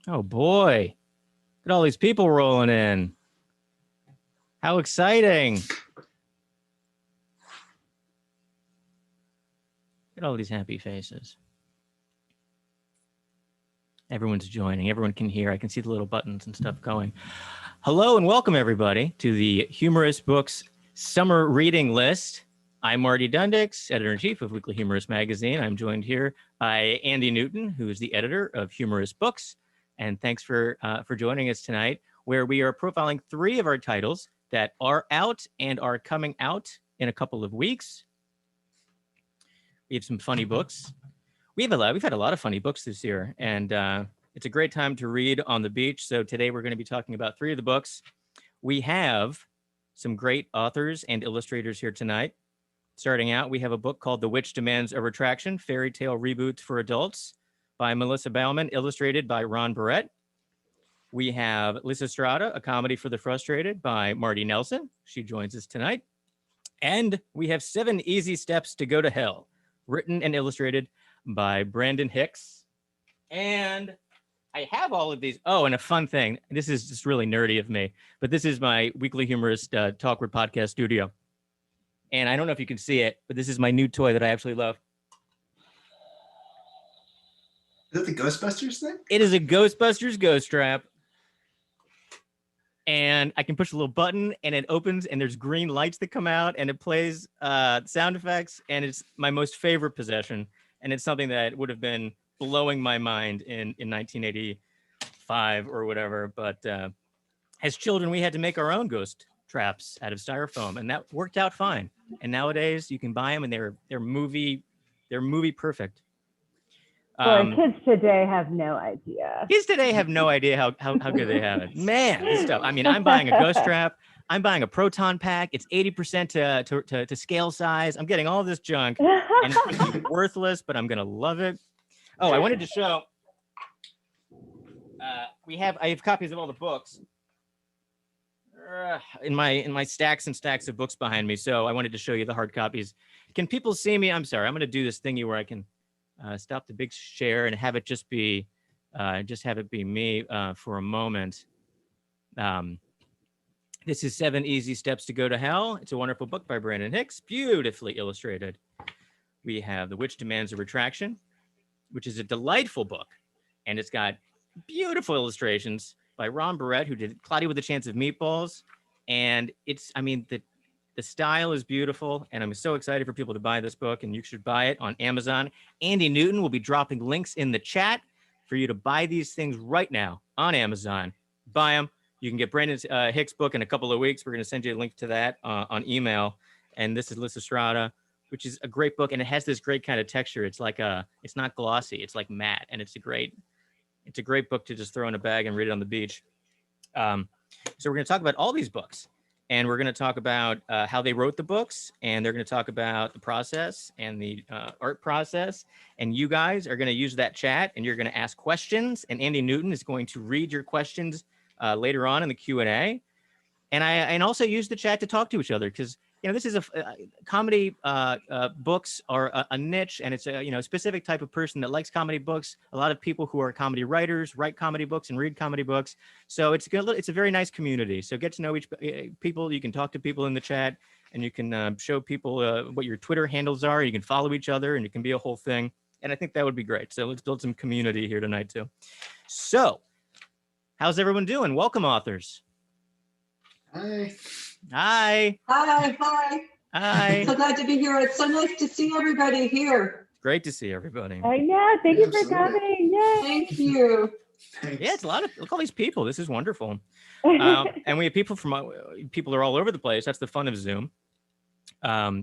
Oh boy, look at all these people rolling in. How exciting. Look at all these happy faces. Everyone's joining. Everyone can hear. I can see the little buttons and stuff going. Hello and welcome everybody to the Humorist Books Summer Reading List. I'm Martti Dundix, Editor-in-Chief of Weekly Humorist Magazine. I'm joined here by Andy Newton, who is the editor of Humorist Books. And thanks for joining us tonight, where we are profiling 3 of our titles that are out and are coming out in a couple of weeks. We have some funny books. We've had a lot of funny books this year, and it's a great time to read on the beach. So today we're going to be talking about 3 of the books. We have some great authors and illustrators here tonight. Starting out, we have a book called The Witch Demands a Retraction, Fairy Tale Reboots for Adults by Melissa Balmain, illustrated by Ron Barrett. We have Lyssa Strata, A Comedy for the Frustrated by Martti Nelson. She joins us tonight. And we have 7 Easy Steps to Go to Hell, written and illustrated by Brandon Hicks. And I have all of these. Oh, and a fun thing. This is just really nerdy of me, but this is my Weekly Humorist Talkward podcast studio. And I don't know if you can see it, but this is my new toy that I absolutely love. Is that the Ghostbusters thing? It is a Ghostbusters ghost trap. And I can push a little button and it opens and there's green lights that come out and it plays sound effects. And it's my most favorite possession. And it's something that would have been blowing my mind in 1985 or whatever. But as children, we had to make our own ghost traps out of styrofoam, and that worked out fine. And nowadays you can buy them and they're movie perfect. Well, kids today have no idea. Kids today have no idea how good they have it. Man, this stuff. I mean, I'm buying a ghost trap. I'm buying a proton pack. It's 80% to scale size. I'm getting all this junk, and it's going to be worthless, but I'm going to love it. Oh, I wanted to show. I have copies of all the books in my stacks and stacks of books behind me. So I wanted to show you the hard copies. Can people see me? I'm sorry. I'm going to do this thingy where I can stop the big share and have it just have it be me for a moment. This is 7 Easy Steps to Go to Hell. It's a wonderful book by Brandon Hicks, beautifully illustrated. We have The Witch Demands a Retraction, which is a delightful book. And it's got beautiful illustrations by Ron Barrett, who did Cloudy with a Chance of Meatballs. And the style is beautiful, and I'm so excited for people to buy this book, and you should buy it on Amazon. Andy Newton will be dropping links in the chat for you to buy these things right now on Amazon. Buy them. You can get Brandon Hicks' book in a couple of weeks. We're going to send you a link to that on email. And this is Lyssa Strata, which is a great book, and it has this great kind of texture. It's it's not glossy. It's like matte, and it's a great book to just throw in a bag and read it on the beach. So we're going to talk about all these books. And we're going to talk about how they wrote the books, and they're going to talk about the process and the art process. And you guys are going to use that chat, and you're going to ask questions. And Andy Newton is going to read your questions later on in the Q&A. And also use the chat to talk to each other, because this is comedy books are a niche, and it's a specific type of person that likes comedy books. A lot of people who are comedy writers write comedy books and read comedy books. So it's a very nice community. So get to know each people. You can talk to people in the chat, and you can show people what your Twitter handles are. You can follow each other, and it can be a whole thing. And I think that would be great. So let's build some community here tonight too. So how's everyone doing? Welcome, authors. Hi. Hi. Hi. Hi. Hi. So glad to be here. It's so nice to see everybody here. Great to see everybody. I know. Thank you for Absolutely. coming. Yay. Thank you. Thanks. Yeah, it's a lot of, look at all these people. This is wonderful. And we have people people are all over the place. That's the fun of Zoom.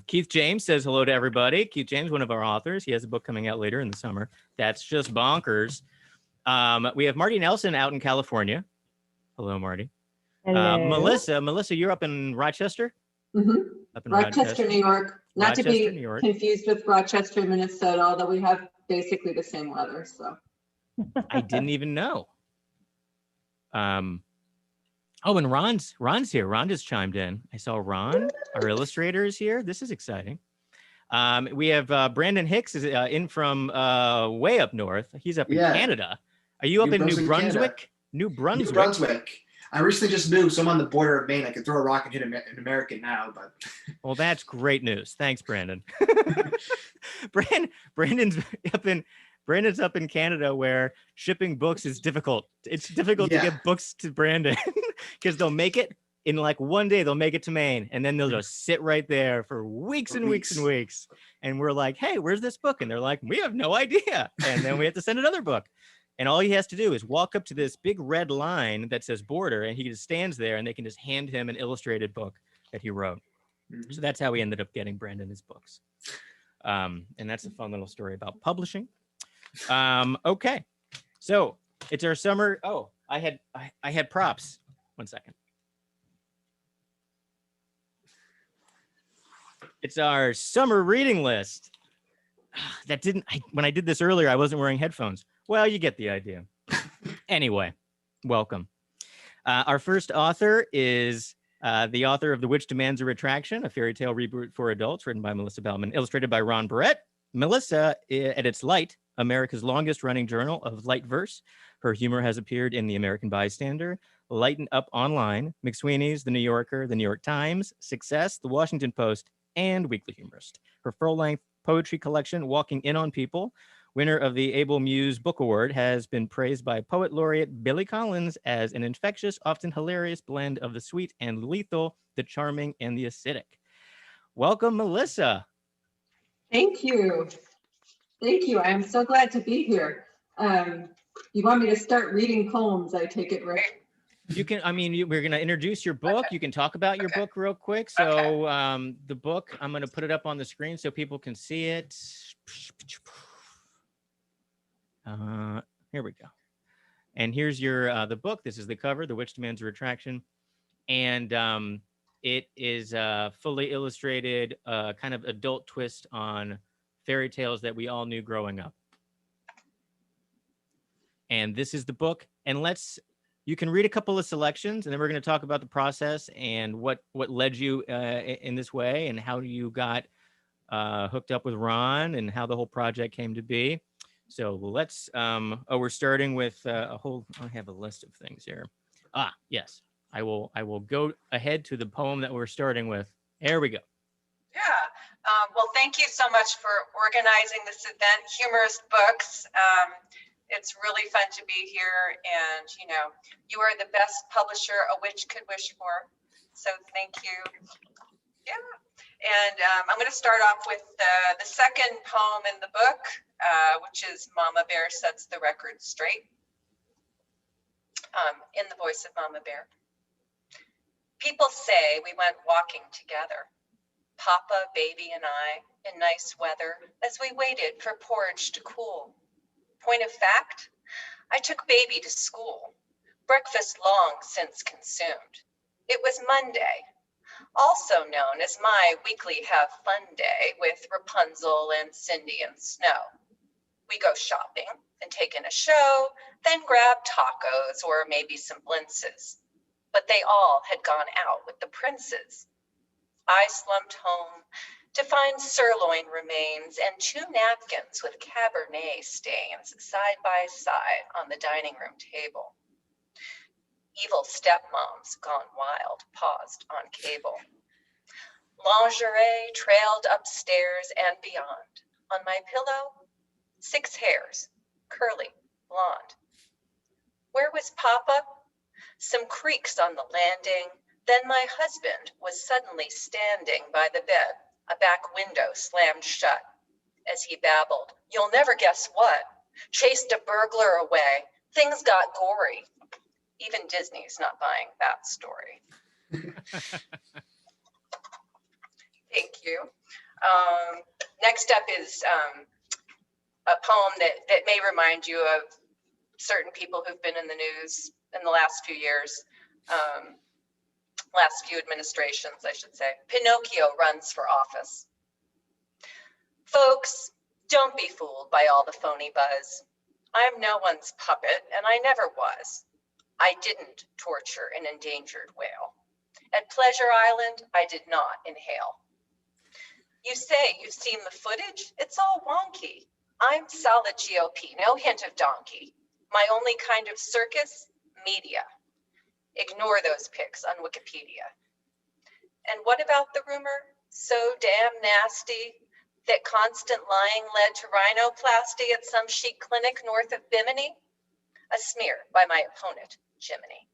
Keith James says hello to everybody. Keith James, one of our authors. He has a book coming out later in the summer. That's just bonkers. We have Martti Nelson out in California. Hello, Martti. Hello. Melissa, you're up in Rochester? Mm-hmm. Up in Rochester, New York. Not to Rochester, New be York. confused with Rochester, Minnesota, although we have basically the same weather. So I didn't even know. Oh, and Ron's here. Ron just chimed in. I saw Ron, our illustrator, is here. This is exciting. We have Brandon Hicks is in from way up north. He's up in Canada. Are you up New in New Brunswick, Brunswick? New New Brunswick. Brunswick. I recently just moved, so I'm on the border of Maine. I could throw a rock and hit an American now, but Well, that's great news. Thanks, Brandon. Brandon's up in Canada, where shipping books is difficult. It's difficult to Yeah. get books to Brandon because they'll make it in like one day. They'll make it to Maine, and then they'll just sit right there for weeks and weeks and weeks. And we're like, "Hey, where's this book?" And they're like, "We have no idea." And then we have to send another book. And all he has to do is walk up to this big red line that says border, and he just stands there, and they can just hand him an illustrated book that he wrote. So that's how we ended up getting Brandon his books. And that's a fun little story about publishing. Okay, so it's our summer. Oh, I had props. 1 second. It's our summer reading list. When I did this earlier, I wasn't wearing headphones. Well, you get the idea. Anyway, welcome. Our first author is the author of The Witch Demands a Retraction, a fairy tale reboot for adults, written by Melissa Balmain, illustrated by Ron Barrett. Melissa, at its light, America's longest running journal of light verse. Her humor has appeared in The American Bystander, Lighten Up Online, McSweeney's, The New Yorker, The New York Times, Success, The Washington Post, and Weekly Humorist. Her full-length poetry collection, Walking In on People, winner of the Able Muse Book Award, has been praised by poet laureate Billy Collins as an infectious, often hilarious blend of the sweet and lethal, the charming and the acidic. Welcome, Melissa. Thank you. Thank you. I'm so glad to be here. You want me to start reading poems, I take it, right? You can, we're going to introduce your book. You can talk about your book real quick. So the book, I'm going to put it up on the screen so people can see it. Here we go. And here's your the book. This is the cover, The Witch Demands a Retraction. And it is fully illustrated, kind of adult twist on fairy tales that we all knew growing up. And this is the book. And you can read a couple of selections, and then we're going to talk about the process and what led you in this way, and how you got hooked up with Ron, and how the whole project came to be. So let's, we're starting with I have a list of things here. Yes, I will go ahead to the poem that we're starting with. There we go. Yeah, well, thank you so much for organizing this event, Humorist Books. It's really fun to be here, and you are the best publisher a witch could wish for. So thank you. Yeah, and I'm going to start off with the second poem in the book, which is Mama Bear Sets the Record Straight, in the voice of Mama Bear. People say we went walking together, Papa, baby, and I, in nice weather, as we waited for porridge to cool. Point of fact, I took baby to school, breakfast long since consumed. It was Monday, also known as my weekly have fun day with Rapunzel and Cindy and Snow. We go shopping and take in a show, then grab tacos or maybe some blintzes. But they all had gone out with the princes. I slumped home to find sirloin remains and 2 napkins with Cabernet stains side by side on the dining room table. Evil stepmoms gone wild paused on cable. Lingerie trailed upstairs and beyond. On my pillow, 6 hairs, curly, blonde. Where was Papa? Some creaks on the landing. Then my husband was suddenly standing by the bed, a back window slammed shut. As he babbled, "You'll never guess what. Chased a burglar away. Things got gory." Even Disney's not buying that story. Thank you. Next up is a poem that may remind you of certain people who've been in the news in the last few years. Last few administrations, I should say. Pinocchio runs for office. Folks, don't be fooled by all the phony buzz. I'm no one's puppet, and I never was. I didn't torture an endangered whale. At Pleasure Island, I did not inhale. You say you've seen the footage? It's all wonky. I'm solid GOP, no hint of donkey. My only kind of circus, media. Ignore those pics on Wikipedia. And what about the rumor, so damn nasty, that constant lying led to rhinoplasty at some chic clinic north of Bimini? A smear by my opponent, Jiminy.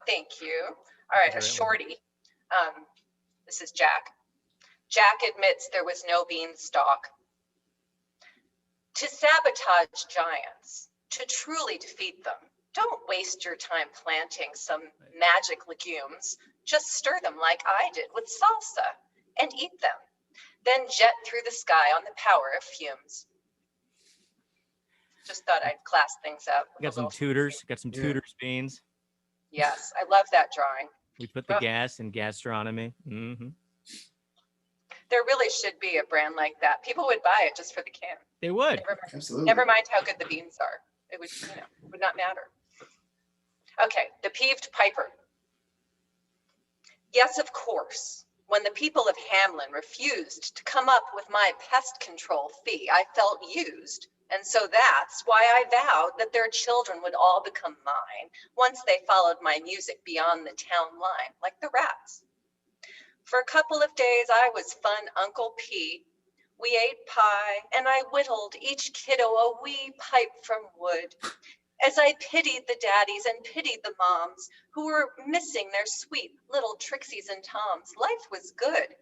Thank you. All right, a shorty. This is Jack. Jack admits there was no beanstalk. To sabotage giants, to truly defeat them, don't waste your time planting some magic legumes. Just stir them like I did with salsa and eat them. Then jet through the sky on the power of fumes. Just thought I'd class things up. Got some tutors. Got some tutors beans. Yes, I love that drawing. We put the gas in gastronomy. Mm-hmm. There really should be a brand like that. People would buy it just for the can. They would. Absolutely. Never mind how good the beans are. It would, would not matter. Okay, the peeved piper. Yes, of course. When the people of Hamlin refused to come up with my pest control fee, I felt used. And so that's why I vowed that their children would all become mine once they followed my music beyond the town line, like the rats. For a couple of days, I was fun Uncle P. We ate pie, and I whittled each kiddo a wee pipe from wood. As I pitied the daddies and pitied the moms who were missing their sweet little Trixies and Toms, life was good,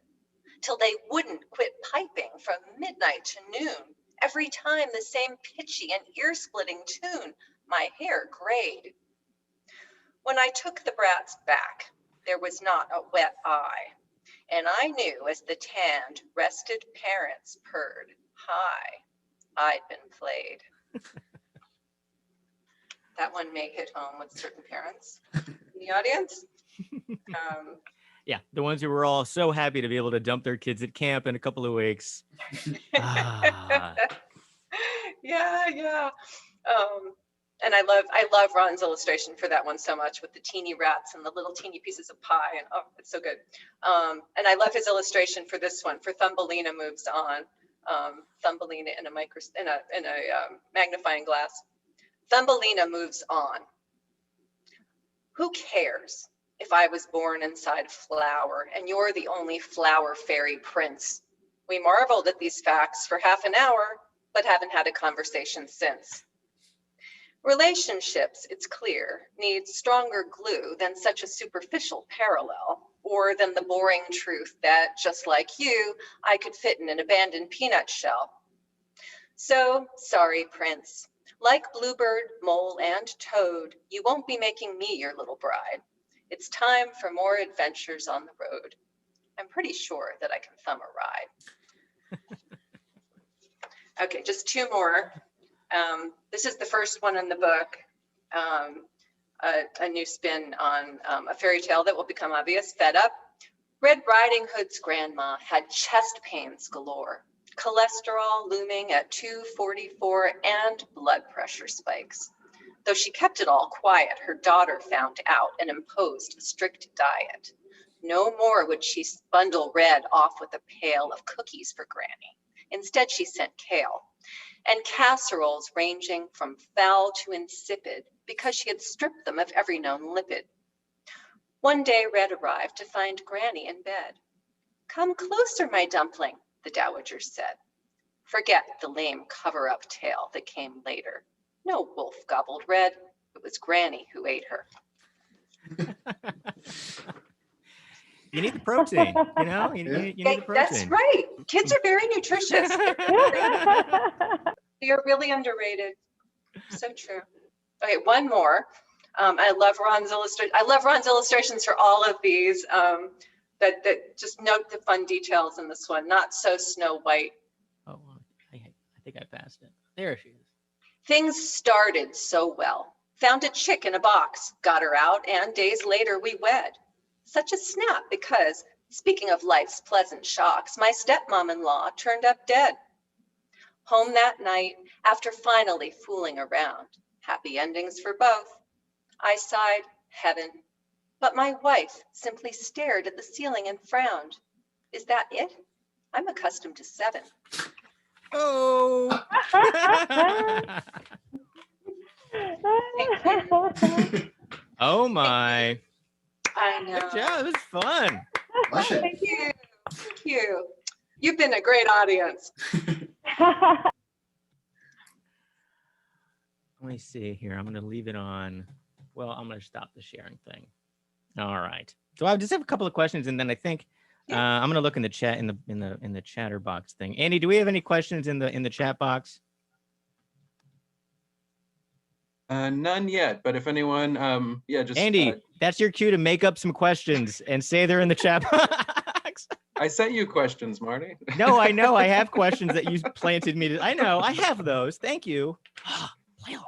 till they wouldn't quit piping from midnight to noon. Every time the same pitchy and ear-splitting tune, my hair grayed. When I took the brats back, there was not a wet eye, and I knew as the tanned, rested parents purred, hi, I'd been played. That one may hit home with certain parents in the audience. Yeah, the ones who were all so happy to be able to dump their kids at camp in a couple of weeks. Yeah. And I love Ron's illustration for that one so much, with the teeny rats and the little teeny pieces of pie, and oh, it's so good. And I love his illustration for this one, for Thumbelina Moves On. Thumbelina in a magnifying glass. Thumbelina moves on. Who cares if I was born inside a flower and you're the only flower fairy prince? We marveled at these facts for half an hour, but haven't had a conversation since. Relationships, it's clear, need stronger glue than such a superficial parallel, or than the boring truth that, just like you, I could fit in an abandoned peanut shell. So, sorry, Prince. Like Bluebird, Mole, and Toad, you won't be making me your little bride. It's time for more adventures on the road. I'm pretty sure that I can thumb a ride. Okay, just two more. This is the first one in the book, a new spin on a fairy tale that will become obvious, Fed Up. Red Riding Hood's grandma had chest pains galore, cholesterol looming at 244, and blood pressure spikes. Though she kept it all quiet, her daughter found out and imposed a strict diet. No more would she bundle Red off with a pail of cookies for Granny. Instead, she sent kale and casseroles ranging from foul to insipid because she had stripped them of every known lipid. One day, Red arrived to find Granny in bed. "Come closer, my dumpling," the dowager said. Forget the lame cover-up tale that came later. No wolf gobbled Red. It was Granny who ate her. You need the protein, you know? You need the protein. That's right. Kids are very nutritious. They are really underrated. So true. Okay, one more. I love Ron's illustrations for all of these. That just note the fun details in this one. Not so Snow White. Oh, I think I passed it. There she is. Things started so well. Found a chick in a box, got her out, and days later we wed. Such a snap because, speaking of life's pleasant shocks, my stepmom-in-law turned up dead. Home that night, after finally fooling around. Happy endings for both. I sighed, heaven. But my wife simply stared at the ceiling and frowned. Is that it? I'm accustomed to 7. Oh my. I know. Good job. It was fun. Bless you. Thank you. Thank you. You've been a great audience. Let me see here. I'm going to leave it on. Well, I'm going to stop the sharing thing. All right. So I just have a couple of questions, and then I think I'm going to look in the chat in the chatter box thing. Andy, do we have any questions in the chat box? None yet, but if anyone, just Andy, that's your cue to make up some questions and say they're in the chat box. I sent you questions, Marty. No, I know. I have questions that you planted me to. I know. I have those. Thank you. Play along.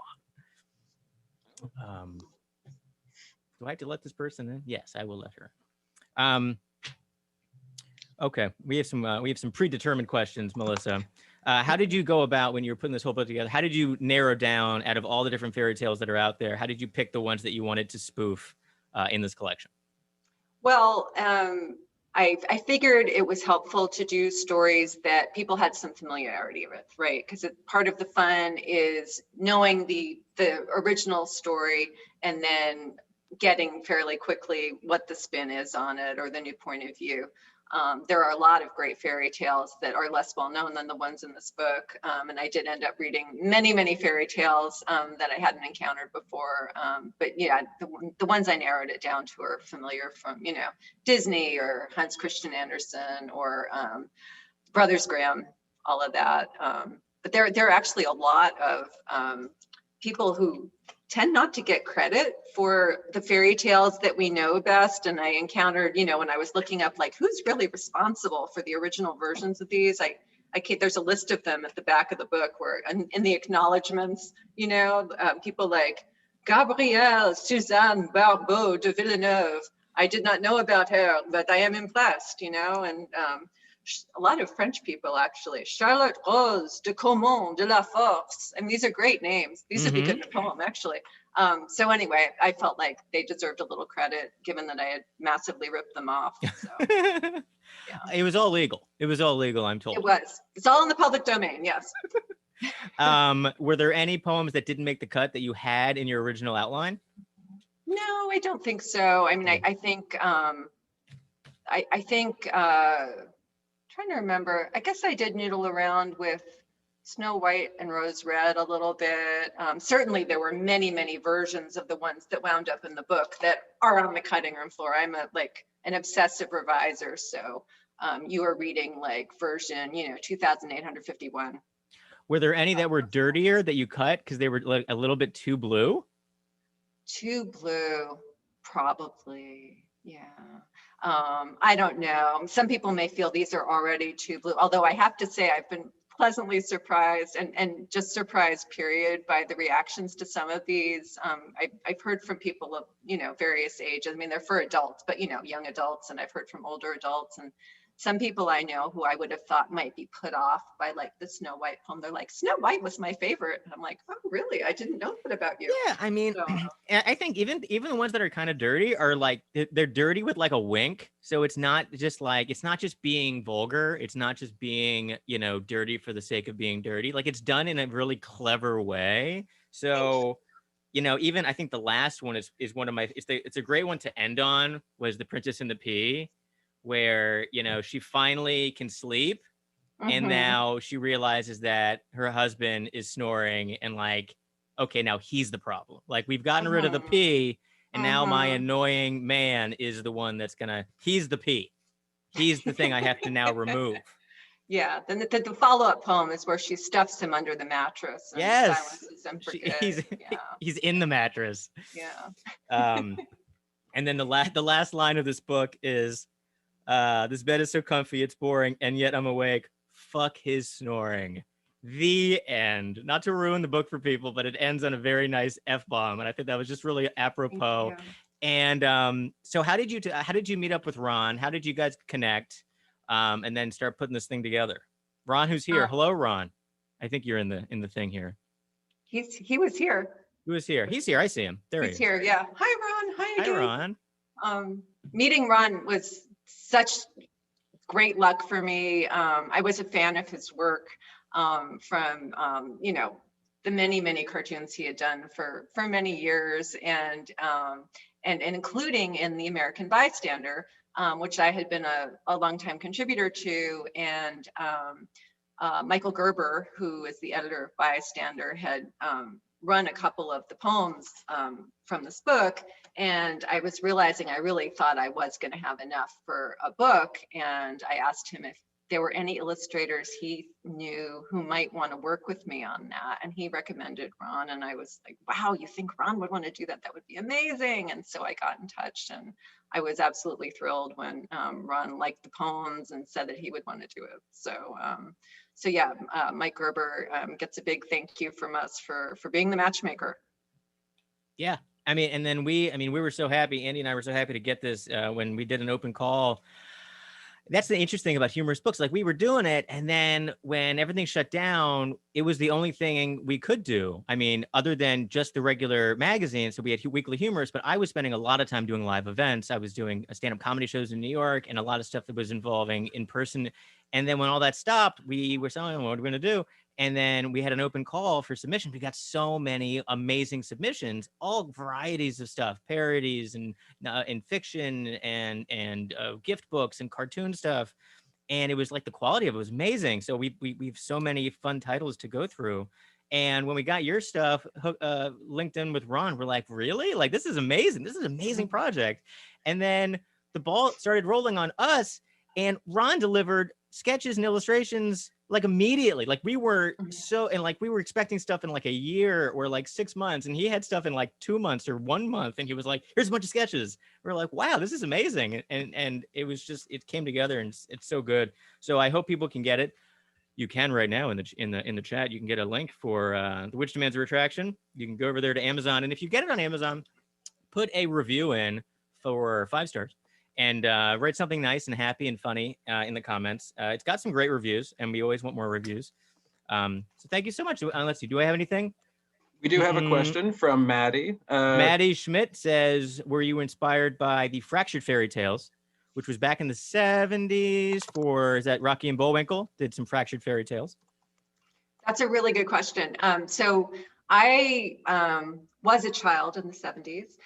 Do I have to let this person in? Yes, I will let her. Okay, we have some predetermined questions, Melissa. How did you go about when you were putting this whole book together? How did you narrow down out of all the different fairy tales that are out there? How did you pick the ones that you wanted to spoof in this collection? Well, I figured it was helpful to do stories that people had some familiarity with, right? Because part of the fun is knowing the original story and then getting fairly quickly what the spin is on it or the new point of view. There are a lot of great fairy tales that are less well known than the ones in this book. And I did end up reading many, many fairy tales that I hadn't encountered before. But yeah, the ones I narrowed it down to are familiar from, Disney or Hans Christian Andersen or Brothers Grimm, all of that. But there are actually a lot of people who tend not to get credit for the fairy tales that we know best. And I encountered, when I was looking up, like, who's really responsible for the original versions of these? There's a list of them at the back of the book where in the acknowledgements, people like Gabrielle Suzanne Barbeau de Villeneuve. I did not know about her, but I am impressed, and a lot of French people, actually. Charlotte Rose de Caumont de la Force. And these are great names. These would be good in a poem, actually. So anyway, I felt like they deserved a little credit, given that I had massively ripped them off. So, yeah. It was all legal. It was all legal, I'm told. It was. It's all in the public domain, yes. Were there any poems that didn't make the cut that you had in your original outline? No, I don't think so. I mean, I think, trying to remember, I guess I did noodle around with Snow White and Rose Red a little bit. Certainly there were many, many versions of the ones that wound up in the book that are on the cutting room floor. I'm an obsessive reviser. So you are reading like version, 2,851. Were there any that were dirtier that you cut because they were like a little bit too blue? Too blue, probably, yeah. I don't know. Some people may feel these are already too blue, although I have to say I've been pleasantly surprised and just surprised, period, by the reactions to some of these. I've heard from people of, various ages. I mean, they're for adults, but, young adults, and I've heard from older adults, and some people I know who I would have thought might be put off by like the Snow White poem. They're like, Snow White was my favorite. And I'm like, oh, really? I didn't know that about you. Yeah, I mean, so, I think even the ones that are kind of dirty are like, they're dirty with like a wink. So it's not just being vulgar. It's not just being, dirty for the sake of being dirty. Like, it's done in a really clever way. So, even I think the last one is one of my, it's a great one to end on, was The Princess and the Pea, where, she finally can sleep. And now she realizes that her husband is snoring and like, okay, now he's the problem. Like, we've gotten rid of the pea, and now my annoying man is the one that's he's the pea. He's the thing I have to now remove. Yeah, then the follow-up poem is where she stuffs him under the mattress. And silences him for good. He's in the mattress. Yeah. And then the last line of this book is, this bed is so comfy, it's boring, and yet I'm awake. Fuck his snoring. The end. Not to ruin the book for people, but it ends on a very nice F-bomb, and I think that was just really apropos. And so how did you meet up with Ron? How did you guys connect, and then start putting this thing together? Ron, who's here? Hello, Ron. I think you're in the thing here. He was here. Who is here? He's here. I see him. There he is. He's here. Yeah. Hi, Ron. Hi again. Hi, Ron. Meeting Ron was such great luck for me. I was a fan of his work. from you know, the many cartoons he had done for many years, and including in the American Bystander, which I had been a longtime contributor to, and Michael Gerber, who is the editor of Bystander, had run a couple of the poems from this book, and I was realizing I really thought I was going to have enough for a book, and I asked him if there were any illustrators he knew who might want to work with me on that, and he recommended Ron, and I was like, wow, you think Ron would want to do that? That would be amazing. And so I got in touch, and I was absolutely thrilled when Ron liked the poems and said that he would want to do it. So yeah, Mike Gerber gets a big thank you from us for being the matchmaker. Yeah, I mean, and then we were so happy, Andy and I were so happy to get this when we did an open call. That's the interesting thing about humorous books. Like, we were doing it, and then when everything shut down, it was the only thing we could do. I mean, other than just the regular magazine. So we had Weekly Humorist, but I was spending a lot of time doing live events. I was doing stand-up comedy shows in New York and a lot of stuff that was involving in person. And then when all that stopped, we were saying, what are we going to do? And then we had an open call for submission. We got so many amazing submissions, all varieties of stuff, parodies and fiction and gift books and cartoon stuff. And it was like the quality of it was amazing. So we have so many fun titles to go through. And when we got your stuff linked in with Ron, we're like, really? Like, this is amazing. This is an amazing project. And then the ball started rolling on us, and Ron delivered sketches and illustrations like immediately. Like, we were we were expecting stuff in like a year or like 6 months, and he had stuff in like 2 months or 1 month, and he was like, here's a bunch of sketches. We're like, wow, this is amazing. And it was just, it came together, and it's so good. So I hope people can get it. You can right now in the chat. You can get a link for The Witch Demands a Retraction. You can go over there to Amazon, and if you get it on Amazon, put a review in for 5 stars. And write something nice and happy and funny in the comments. It's got some great reviews, and we always want more reviews. So thank you so much. Let's see. Do I have anything? We do have a question from Maddie. Maddie Schmidt says, were you inspired by the Fractured Fairy Tales, which was back in the 70s for, is that Rocky and Bullwinkle? Did some Fractured Fairy Tales? That's a really good question. So I was a child in the 70s.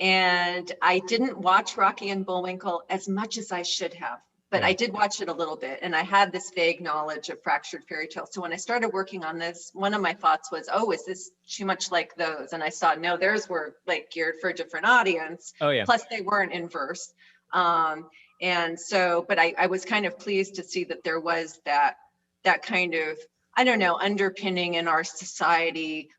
And I didn't watch Rocky and Bullwinkle as much as I should have, but I did watch it a little bit, and I had this vague knowledge of Fractured Fairy Tales. So when I started working on this, one of my thoughts was, oh, is this too much like those? And I saw, no, theirs were like geared for a different audience. Oh yeah. Plus they weren't in verse. And so, but I was kind of pleased to see that there was that kind of, I don't know, underpinning in our society.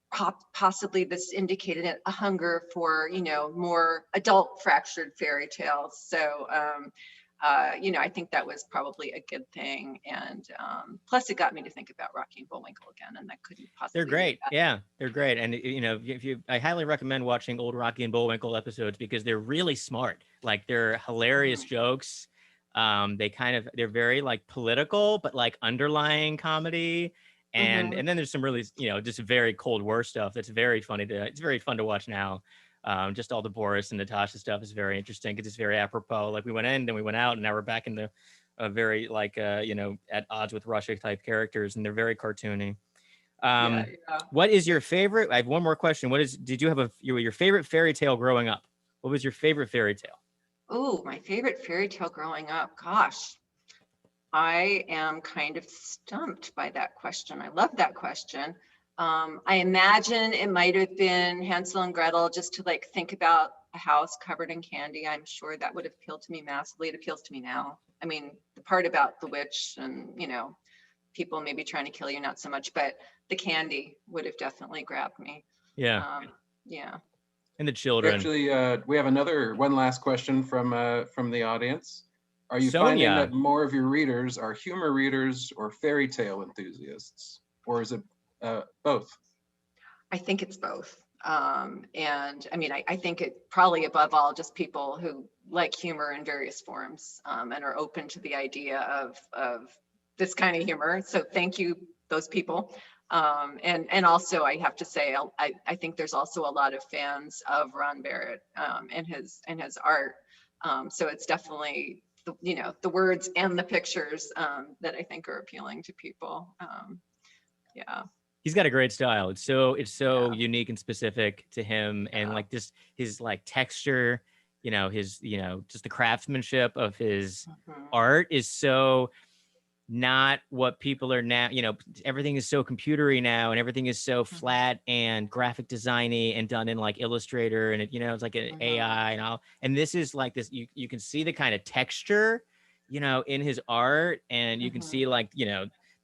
Possibly this indicated a hunger for, you know, more adult Fractured Fairy Tales. So, you know, I think that was probably a good thing. And plus it got me to think about Rocky and Bullwinkle again, and that couldn't possibly. They're great. Yeah, they're great. And, you know, I highly recommend watching old Rocky and Bullwinkle episodes, because they're really smart. Like, they're hilarious jokes. They're very like political, but like underlying comedy. And then there's some really, you know, just very Cold War stuff that's very funny it's very fun to watch now. Just all the Boris and Natasha stuff is very interesting, because it's very apropos. Like, we went in, then we went out, and now we're back in the very like you know, at odds with Russia type characters, and they're very cartoony. What is your favorite? I have one more question. Did you have your favorite fairy tale growing up? What was your favorite fairy tale? Oh, my favorite fairy tale growing up. Gosh, I am kind of stumped by that question. I love that question. I imagine it might have been Hansel and Gretel, just to like think about a house covered in candy. I'm sure that would have appealed to me massively. It appeals to me now. I mean, the part about the witch and, you know, people maybe trying to kill you, not so much, but the candy would have definitely grabbed me. Yeah. Yeah. And the children. Actually, we have one last question from the audience. Are you Sonia. finding that more of your readers are humor readers or fairy tale enthusiasts, or is it both? I think it's both. And I mean, I think it probably above all just people who like humor in various forms and are open to the idea of this kind of humor. So thank you, those people. And also I have to say, I think there's also a lot of fans of Ron Barrett and his art. So it's definitely the words and the pictures that I think are appealing to people. Yeah. He's got a great style. It's so Yeah. unique and specific to him, and Yeah. like this his like texture, his just the craftsmanship of his Mhm. art is so not what people are now. Everything is so computery now, and everything is so flat and graphic designy and done in like Illustrator, and it's like an AI and all. And this is like this. You can see the kind of texture, in his art, and you can see like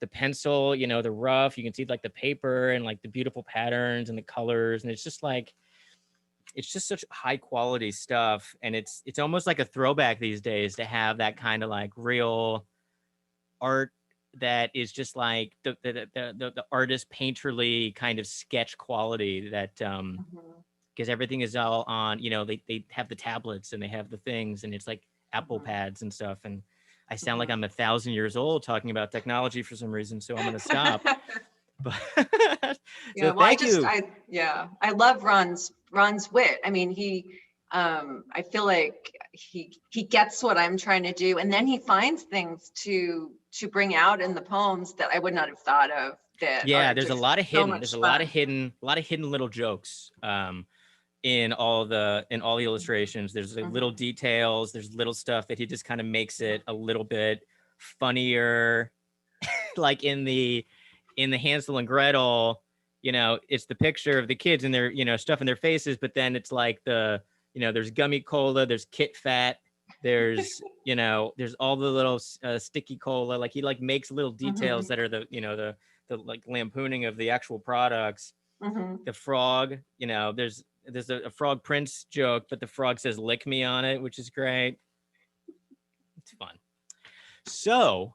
the pencil, the rough. You can see like the paper and like the beautiful patterns and the colors, and it's just such high quality stuff. And it's almost like a throwback these days to have that kind of like real art that is just like the artist painterly kind of sketch quality that because everything is all on, they have the tablets and they have the things, and it's like Apple pads and stuff. And I sound like I'm 1,000 years old talking about technology for some reason, so I'm going to stop. But Yeah, so well, thank you. I love Ron's wit. I mean, I feel like he gets what I'm trying to do, and then he finds things to bring out in the poems that I would not have thought of. Yeah, there's a lot of hidden. There's a lot of fun. hidden little jokes in all the illustrations. There's like little details. There's little stuff that he just kind of makes it a little bit funnier. Like in the Hansel and Gretel, it's the picture of the kids and their stuff in their faces, but then it's like there's gummy cola, there's Kit Fat, there's there's all the little sticky cola. Like he like makes little details that are the like lampooning of the actual products. The frog, there's a Frog Prince joke, but the frog says "lick me" on it, which is great. It's fun. So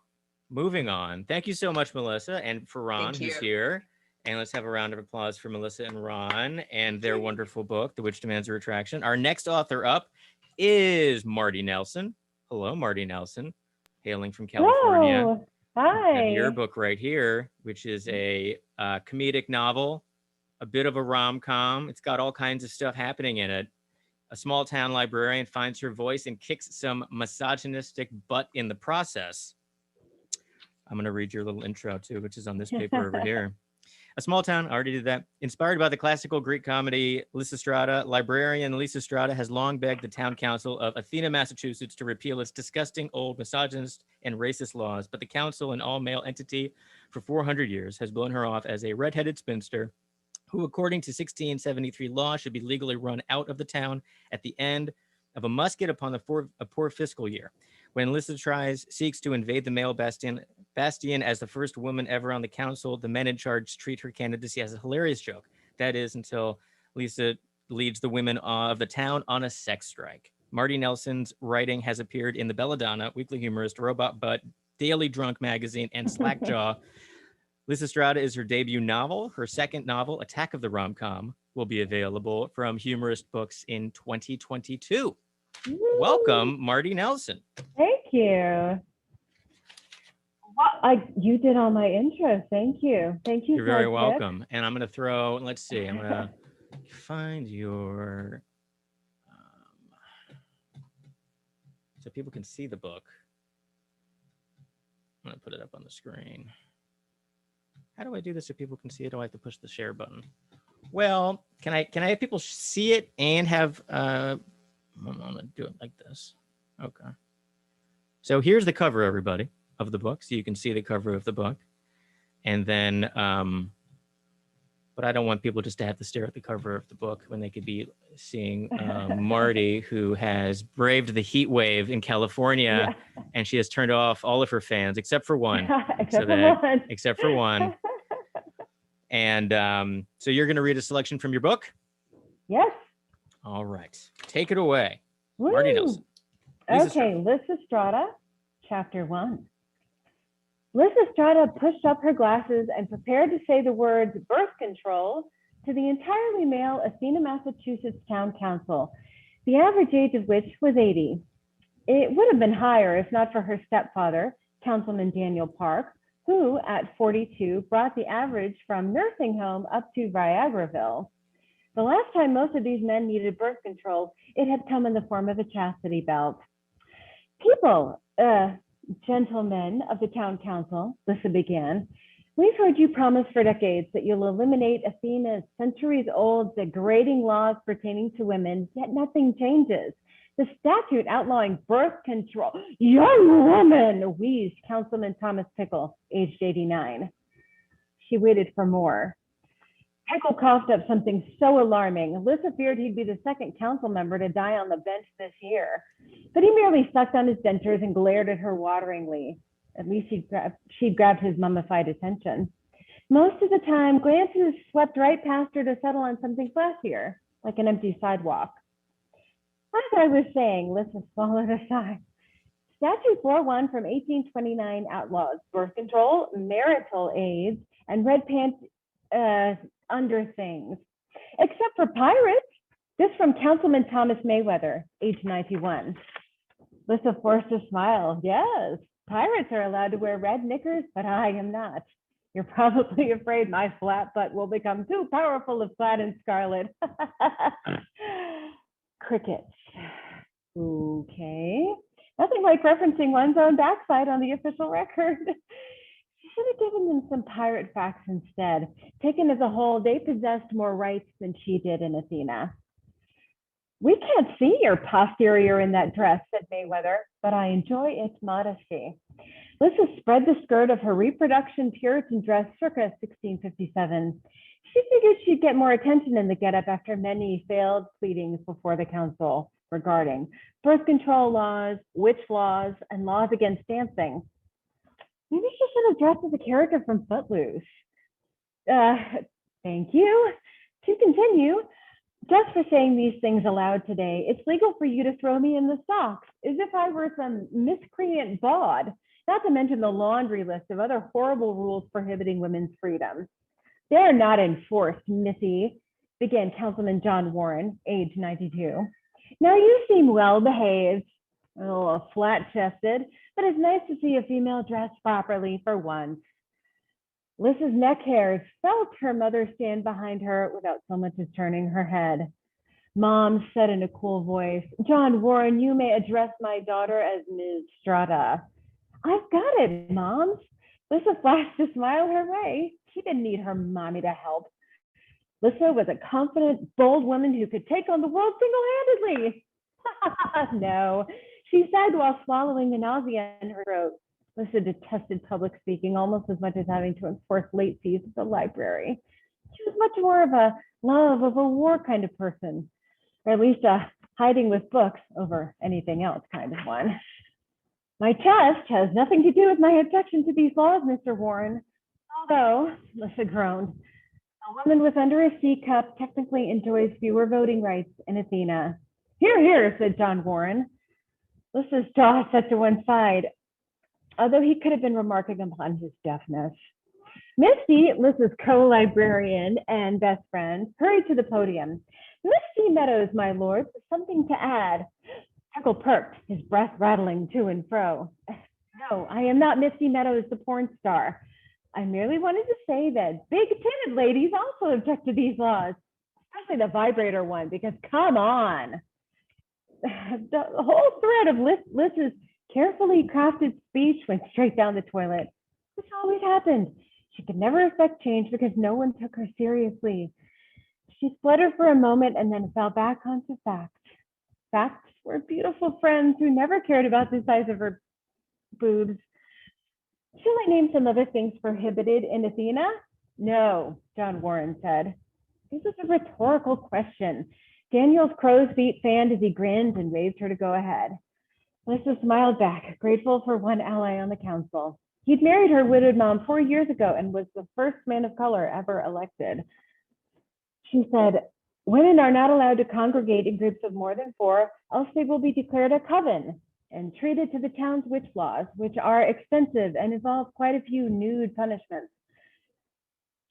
moving on. Thank you so much, Melissa, and for Ron, who's here. And let's have a round of applause for Melissa and Ron and their wonderful book, The Witch Demands a Retraction. Our next author up is Martti Nelson. Hello, Martti Nelson, hailing from California. Hello. Hi. I have your book right here, which is a comedic novel, a bit of a rom-com. It's got all kinds of stuff happening in it. A small town librarian finds her voice and kicks some misogynistic butt in the process. I'm going to read your little intro too, which is on this paper over here. A small town, I already did that. Inspired by the classical Greek comedy Lyssa Strata, librarian Lyssa Strata has long begged the town council of Athena, Massachusetts to repeal its disgusting old misogynist and racist laws, but the council, an all-male entity for 400 years, has blown her off as a red-headed spinster who, according to 1673 law, should be legally run out of the town at the end of a musket upon a poor fiscal year. When Lyssa seeks to invade the male bastion as the first woman ever on the council, the men in charge treat her candidacy as a hilarious joke. That is until Lyssa leads the women of the town on a sex strike. Martti Nelson's writing has appeared in the Belladonna, Weekly Humorist, Robot Butt, Daily Drunk Magazine, and Slackjaw. Lyssa Strata is her debut novel. Her second novel, Attack of the Rom-Com, will be available from Humorist Books in 2022. Woo. Welcome, Martti Nelson. Thank you. You did all my intros. Thank you. Thank you. You're very welcome. And I'm going to throw, let's see, I'm going to find your, so people can see the book. I'm going to put it up on the screen. How do I do this so people can see it? Do I have to push the share button? Well, can I have people see it and have, I'm going to do it like this. Okay. So here's the cover, everybody, of the book. So you can see the cover of the book. And then, but I don't want people just to have to stare at the cover of the book when they could be seeing Martti, who has braved the heat wave in California, and she has turned off all of her fans except for one. Except for one. And so you're going to read a selection from your book? Yes. All right. Take it away. Woo. Martti Nelson. Okay, Lyssa Strata, Chapter 1. Lyssa Strata pushed up her glasses and prepared to say the words birth control to the entirely male Athena, Massachusetts Town Council, the average age of which was 80. It would have been higher if not for her stepfather, Councilman Daniel Park, who at 42 brought the average from nursing home up to Viagraville. The last time most of these men needed birth control, it had come in the form of a chastity belt. People, gentlemen of the town council, Lyssa began, we've heard you promise for decades that you'll eliminate Athena's centuries-old degrading laws pertaining to women, yet nothing changes. The statute outlawing birth control. Young woman, wheezed Councilman Thomas Pickle, aged 89. She waited for more. Pickle coughed up something so alarming. Lyssa feared he'd be the second council member to die on the bench this year. But he merely sucked on his dentures and glared at her wateringly. At least she'd grabbed his mummified attention. Most of the time, glances swept right past her to settle on something flashier, like an empty sidewalk. As I was saying, Lyssa swallowed a sigh. Statute 41 from 1829 outlaws birth control, marital aids, and red pants underthings, except for pirates. This from Councilman Thomas Mayweather, age 91. Lyssa forced a smile. Yes, pirates are allowed to wear red knickers, but I am not. You're probably afraid my flat butt will become too powerful of plaid and scarlet. Crickets. Okay. Nothing like referencing one's own backside on the official record. Should have given them some pirate facts instead. Taken as a whole, they possessed more rights than she did in Athena. We can't see your posterior in that dress, said Mayweather, but I enjoy its modesty. Lyssa spread the skirt of her reproduction Puritan dress circa 1657. She figured she'd get more attention in the getup after many failed pleadings before the council regarding birth control laws, witch laws, and laws against dancing. Maybe she should have dressed as a character from Footloose. Thank you. To continue, just for saying these things aloud today, it's legal for you to throw me in the stocks as if I were some miscreant bawd, not to mention the laundry list of other horrible rules prohibiting women's freedom. They're not enforced, Missy, began Councilman John Warren, age 92. Now you seem well behaved, a little flat-chested, but it's nice to see a female dressed properly for once. Lyssa's neck hairs felt her mother stand behind her without so much as turning her head. Mom said in a cool voice, John Warren, you may address my daughter as Ms. Strata. I've got it, Mom. Lyssa flashed a smile her way. She didn't need her mommy to help. Lyssa was a confident, bold woman who could take on the world single-handedly. No, she sighed while swallowing the nausea in her throat. Lyssa detested public speaking almost as much as having to enforce late fees at the library. She was much more of a love of a war kind of person, or at least a hiding with books over anything else kind of one. My test has nothing to do with my objection to these laws, Mr. Warren. Although, Lyssa groaned, a woman with under a C cup technically enjoys fewer voting rights in Athena. Hear, hear, said John Warren. Lyssa's jaw set to one side, although he could have been remarking upon his deafness. Misty, Lyssa's co-librarian and best friend, hurried to the podium. Misty Meadows, my lord, something to add. Pickle perked, his breath rattling to and fro. No, I am not Misty Meadows, the porn star. I merely wanted to say that big timid ladies also object to these laws, especially the vibrator one, because come on. The whole thread of Lyssa's carefully crafted speech went straight down the toilet. This always happened. She could never affect change because no one took her seriously. She spluttered for a moment and then fell back onto facts. Facts were beautiful friends who never cared about the size of her boobs. Shall I name some other things prohibited in Athena? No, John Warren said. This is a rhetorical question. Daniel's crow's feet fanned as he grinned and waved her to go ahead. Lyssa smiled back, grateful for one ally on the council. He'd married her widowed mom 4 years ago and was the first man of color ever elected. She said, women are not allowed to congregate in groups of more than 4, else they will be declared a coven and treated to the town's witch laws, which are extensive and involve quite a few nude punishments.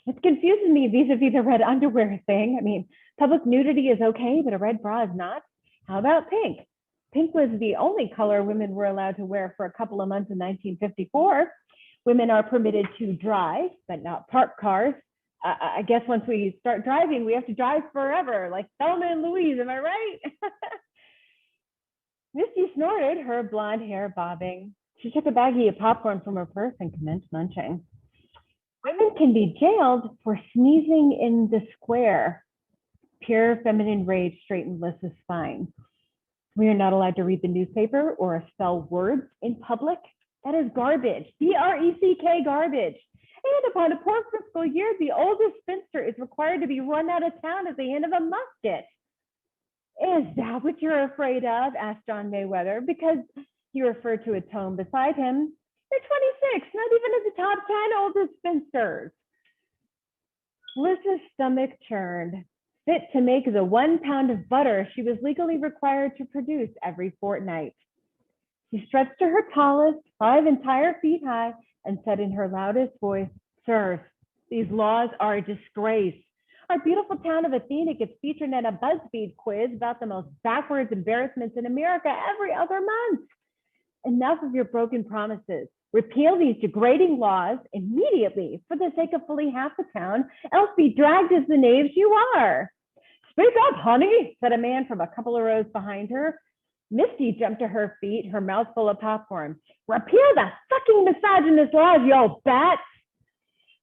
It's confusing me vis-a-vis the red underwear thing. I mean, public nudity is okay, but a red bra is not. How about pink? Pink was the only color women were allowed to wear for a couple of months in 1954. Women are permitted to drive, but not park cars. I guess once we start driving, we have to drive forever, like Thelma and Louise, am I right? Misty snorted, her blonde hair bobbing. She took a baggie of popcorn from her purse and commenced munching. Women can be jailed for sneezing in the square. Pure feminine rage straightened Lyssa's spine. We are not allowed to read the newspaper or spell words in public. That is garbage. BRECK garbage. And upon a poor fiscal year, the oldest spinster is required to be run out of town at the end of a musket. Is that what you're afraid of? Asked John Mayweather, because he referred to a tome beside him. You're 26, not even in the top 10 oldest spinsters. Lyssa's stomach churned, fit to make the 1 pound of butter she was legally required to produce every fortnight. She stretched to her tallest, 5 entire feet high, and said in her loudest voice, "Sirs, these laws are a disgrace. Our beautiful town of Athena gets featured in a BuzzFeed quiz about the most backwards embarrassments in America every other month. Enough of your broken promises. Repeal these degrading laws immediately for the sake of fully half the town, else be dragged as the knaves you are." "Speak up, honey," said a man from a couple of rows behind her. Misty jumped to her feet, her mouth full of popcorn. "Repeal the fucking misogynist laws, you old bat."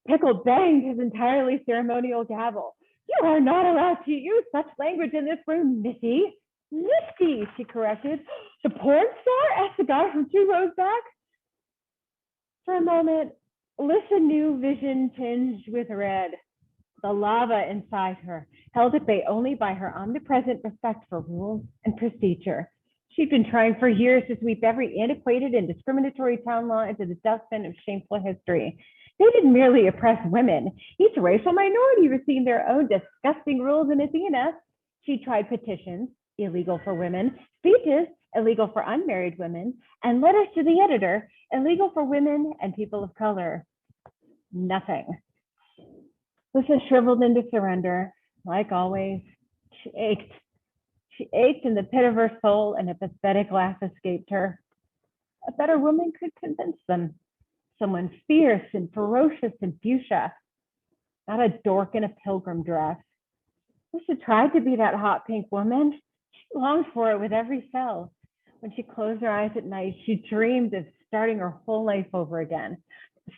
Pickle banged his entirely ceremonial gavel. "You are not allowed to use such language in this room, Missy." "Misty," she corrected. "The porn star?" asked the guy from 2 rows back. For a moment, Lyssa knew vision tinged with red. The lava inside her, held at bay only by her omnipresent respect for rules and procedure. She'd been trying for years to sweep every antiquated and discriminatory town law into the dustbin of shameful history. They didn't merely oppress women. Each racial minority received their own disgusting rules in Athena. She tried petitions, illegal for women, speeches, illegal for unmarried women, and letters to the editor, illegal for women and people of color. Nothing. Lyssa shriveled into surrender. Like always, she ached. She ached in the pit of her soul, and a pathetic laugh escaped her. A better woman could convince them. Someone fierce and ferocious in fuchsia, not a dork in a pilgrim dress. Lyssa tried to be that hot pink woman. She longed for it with every cell. When she closed her eyes at night, she dreamed of starting her whole life over again.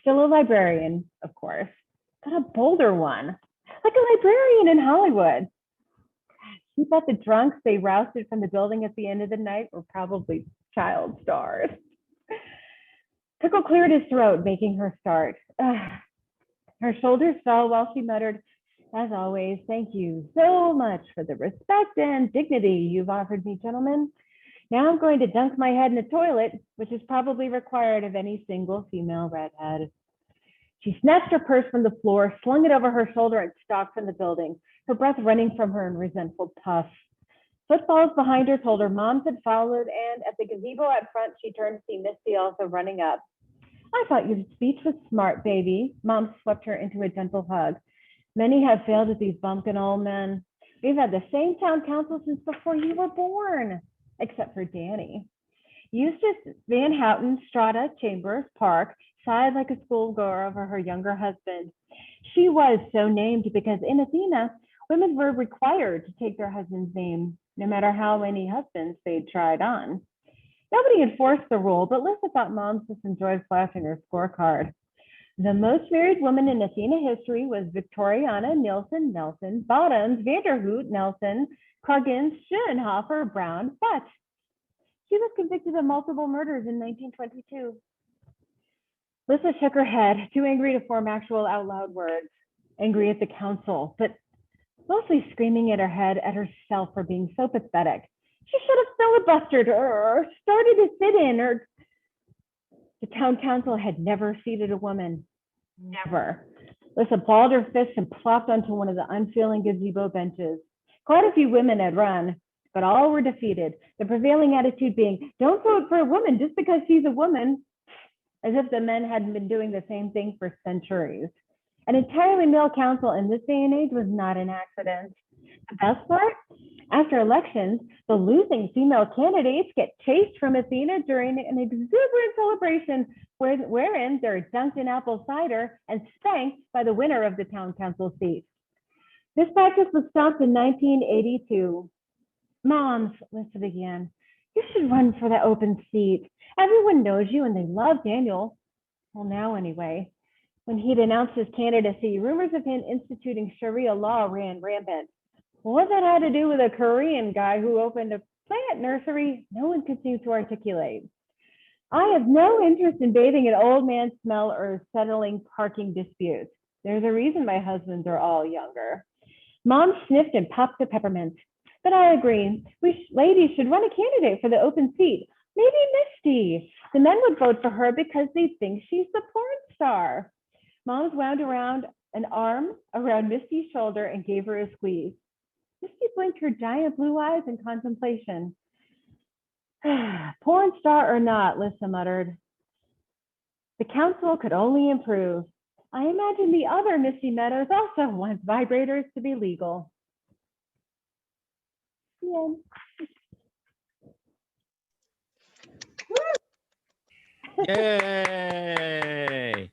Still a librarian, of course, but a bolder one, like a librarian in Hollywood. She thought the drunks they rousted from the building at the end of the night were probably child stars. Pickle cleared his throat, making her start. Her shoulders fell while she muttered, "As always, thank you so much for the respect and dignity you've offered me, gentlemen. Now I'm going to dunk my head in a toilet, which is probably required of any single female redhead." She snatched her purse from the floor, slung it over her shoulder, and stalked from the building, her breath running from her in resentful puffs. Footfalls behind her told her moms had followed, and at the gazebo up front, she turned to see Misty also running up. "I thought your speech was smart, baby." Mom swept her into a gentle hug. "Many have failed at these bumpkin old men. We've had the same town council since before you were born, except for Danny." Eustace Van Houten, Strata, Chambers, Park, sighed like a schoolgirl over her younger husband. She was so named because in Athena, women were required to take their husband's name, no matter how many husbands they'd tried on. Nobody enforced the rule, but Lyssa thought Mom just enjoyed flashing her scorecard. The most married woman in Athena history was Victoriana, Nielsen, Nelson, Bottoms, Vanderhoot, Nelson, Coggins, Schoenhofer, Brown, but she was convicted of multiple murders in 1922. Lyssa shook her head, too angry to form actual out loud words. Angry at the council, but mostly screaming at her head at herself for being so pathetic. She should have filibustered or started a sit-in, or the town council had never seated a woman. Never. Lyssa balled her fists and plopped onto one of the unfeeling gazebo benches. Quite a few women had run, but all were defeated. The prevailing attitude being, "Don't vote for a woman just because she's a woman," as if the men hadn't been doing the same thing for centuries. An entirely male council in this day and age was not an accident. The best part? After elections, the losing female candidates get chased from Athena during an exuberant celebration wherein they're dunked in apple cider and spanked by the winner of the town council seat. This practice was stopped in 1982. "Moms," Lyssa began, You should run for the open seat. Everyone knows you and they love Daniel. Well, now anyway. When he'd announced his candidacy, rumors of him instituting Sharia law ran rampant. What that had to do with a Korean guy who opened a plant nursery, no one could seem to articulate. I have no interest in bathing an old man smell or settling parking disputes. There's a reason my husbands are all younger. Mom sniffed and puffed a peppermint. But I agree. We ladies should run a candidate for the open seat. Maybe Misty. The men would vote for her because they think she's the porn star. Mom's wound around an arm around Misty's shoulder and gave her a squeeze. Misty blinked her giant blue eyes in contemplation. Porn star or not, Lyssa muttered. The council could only improve. I imagine the other Misty Meadows also want vibrators to be legal. The end. Yay!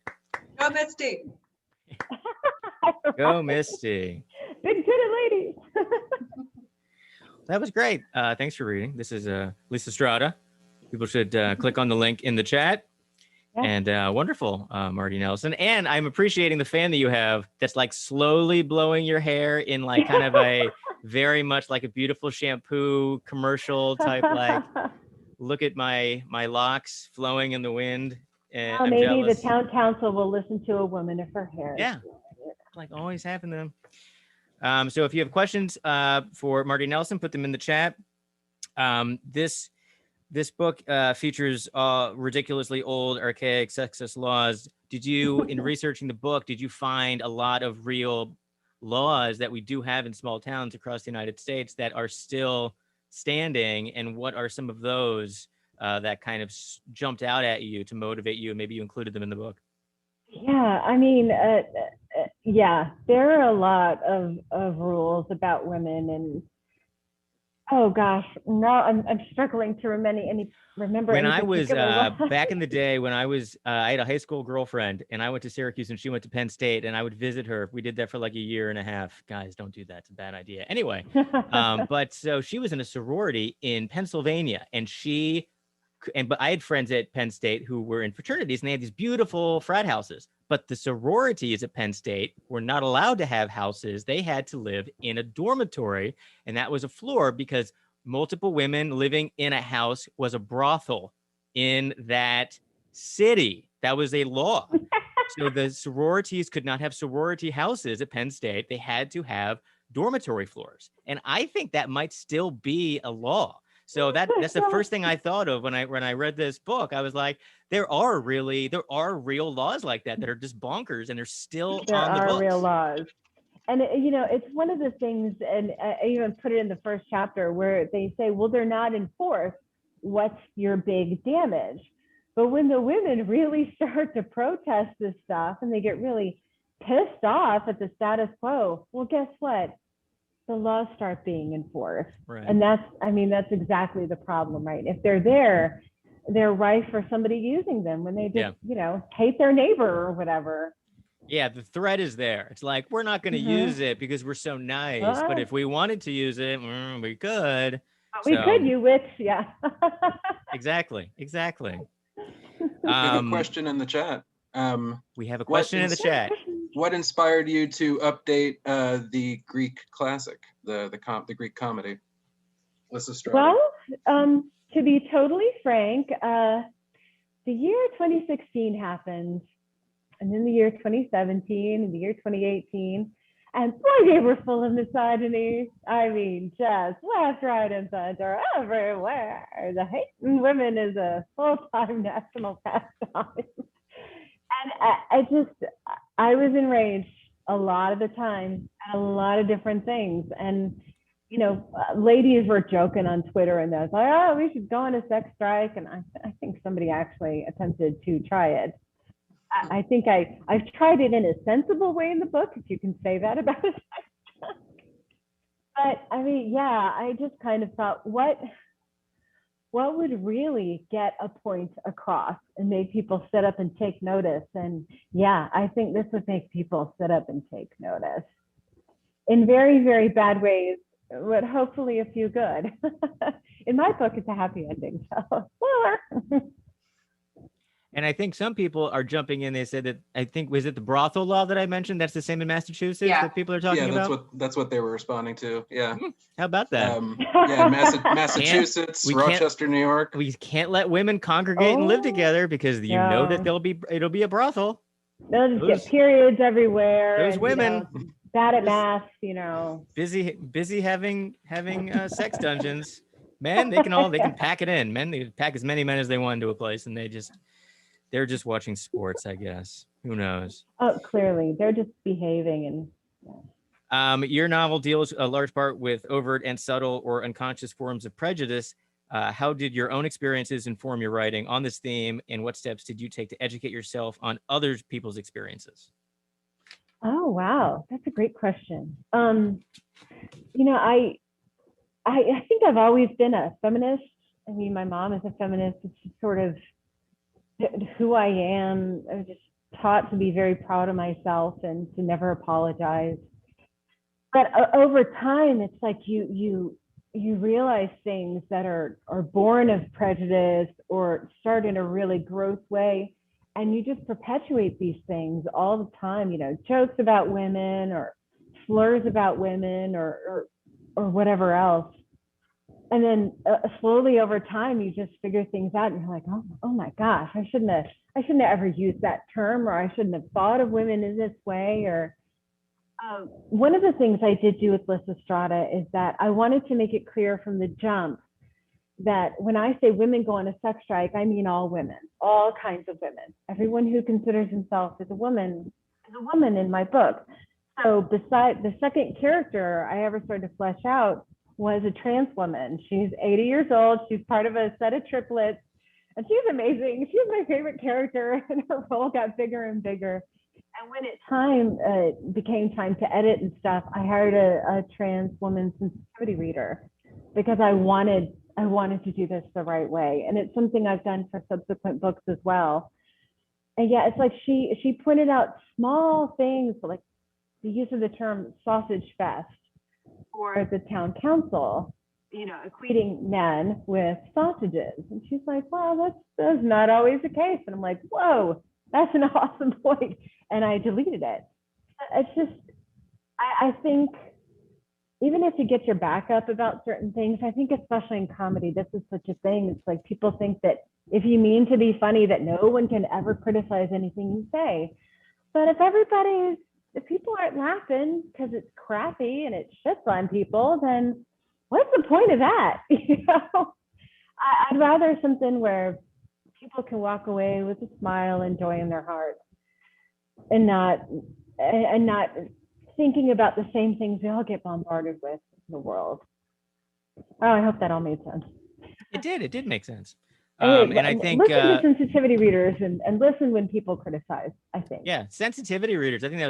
Go Misty. Go Misty. Big titted ladies. That was great. Thanks for reading. This is Lyssa Strata. People should click on the link in the chat. Yeah. And wonderful, Martti Nelson. And I'm appreciating the fan that you have that's like slowly blowing your hair in like kind of a very much like a beautiful shampoo commercial type, like look at my locks flowing in the wind. Well, I'm maybe jealous. the town council will listen to a woman if her hair. Yeah, like always having them. So if you have questions for Martti Nelson, put them in the chat. This book features ridiculously old, archaic, sexist laws. Did you, in researching the book, did you find a lot of real laws that we do have in small towns across the United States that are still standing? And what are some of those that kind of jumped out at you to motivate you? And maybe you included them in the book. Yeah, I mean, yeah, there are a lot of rules about women, and oh gosh, no, I'm struggling to remember. When any I was particular law. back in the day, when I was, I had a high school girlfriend, and I went to Syracuse, and she went to Penn State, and I would visit her. We did that for like a year and a half. Guys, don't do that; it's a bad idea. Anyway, but so she was in a sorority in Pennsylvania, and but I had friends at Penn State who were in fraternities, and they had these beautiful frat houses. But the sororities at Penn State were not allowed to have houses. They had to live in a dormitory, and that was a floor because multiple women living in a house was a brothel in that city. That was a law. So the sororities could not have sorority houses at Penn State. They had to have dormitory floors. And I think that might still be a law. So that's the first thing I thought of when I read this book. I was like, there are real laws like that are just bonkers, and they're still on the books. There are real laws. And you know, it's one of the things, and I even put it in the first chapter where they say, well, they're not enforced. What's your big damage? But when the women really start to protest this stuff and they get really pissed off at the status quo, well, guess what? The laws start being enforced. Right. And that's exactly the problem, right? If they're there, they're rife for somebody using them when they just, you know, hate their neighbor or whatever. Yeah, the threat is there. It's like, we're not going to use it because we're so nice. But if we wanted to use it, we could. We could, you witch. Yeah. Exactly. We have a question in the chat. We have a question in the chat. What inspired you to update the Greek classic, the Greek comedy? Lyssa Strata. Well, to be totally frank, the year 2016 happened, and then the year 2017, and the year 2018, and boy, they were full of misogyny. I mean, just left, right, and center, everywhere. The hating women is a full-time national pastime. And I was enraged a lot of the time at a lot of different things. And, you know, ladies were joking on Twitter and they was like, oh, we should go on a sex strike. And I think somebody actually attempted to try it. I think I've tried it in a sensible way in the book, if you can say that about a sex strike. But I mean, yeah, I just kind of thought, what would really get a point across and make people sit up and take notice? And yeah, I think this would make people sit up and take notice in very, very bad ways, but hopefully a few good. in my book, it's a happy ending. So, spoiler. And I think some people are jumping in. They said that, I think, was it the brothel law that I mentioned? That's the same in Massachusetts Yeah. that people are talking Yeah, about? that's what they were responding to. Yeah. How about that? Yeah, Massachusetts, we can't- Rochester, New York. We can't let women congregate and live together because you know that No. it'll be a brothel. They'll just Those- get periods everywhere. those and, women- bad at Those- math, Busy having sex dungeons. Men, they can pack it in. Men, they can pack as many men as they want into a place, and they're just watching sports, I guess. Who knows? Oh, clearly, they're just behaving and. Your novel deals a large part with overt and subtle or unconscious forms of prejudice. How did your own experiences inform your writing on this theme, and what steps did you take to educate yourself on other people's experiences? Oh, wow. That's a great question. I think I've always been a feminist. I mean, my mom is a feminist. It's just sort of who I am. I was just taught to be very proud of myself and to never apologize. But over time, it's like you realize things that are born of prejudice or start in a really gross way. And you just perpetuate these things all the time, jokes about women or slurs about women or whatever else. And then slowly over time, you just figure things out and you're like, oh my gosh, I shouldn't have ever used that term, or I shouldn't have thought of women in this way. Or one of the things I did do with Lyssa Strata is that I wanted to make it clear from the jump that when I say women go on a sex strike, I mean all women, all kinds of women. Everyone who considers himself as a woman in my book. So beside the second character I ever started to flesh out was a trans woman. She's 80 years old. She's part of a set of triplets, and she's amazing. She's my favorite character, and her role got bigger and bigger. And when it became time to edit and stuff, I hired a trans woman sensitivity reader because I wanted to do this the right way. And it's something I've done for subsequent books as well. And yeah, it's like she pointed out small things like the use of the term sausage fest or the town council, equating men with sausages. And she's like, well, that's not always the case. And I'm like, whoa, that's an awesome point. And I deleted it. It's just, I think, even if you get your back up about certain things, I think especially in comedy, this is such a thing. It's like people think that if you mean to be funny, that no one can ever criticize anything you say. But if people aren't laughing because it's crappy and it shits on people, then what's the point of that? I'd rather something where people can walk away with a smile and joy in their heart, and not thinking about the same things we all get bombarded with in the world. Oh, I hope that all made sense. It did make sense. And I think listen to sensitivity readers and listen when people criticize, I think. Yeah, sensitivity readers. I think that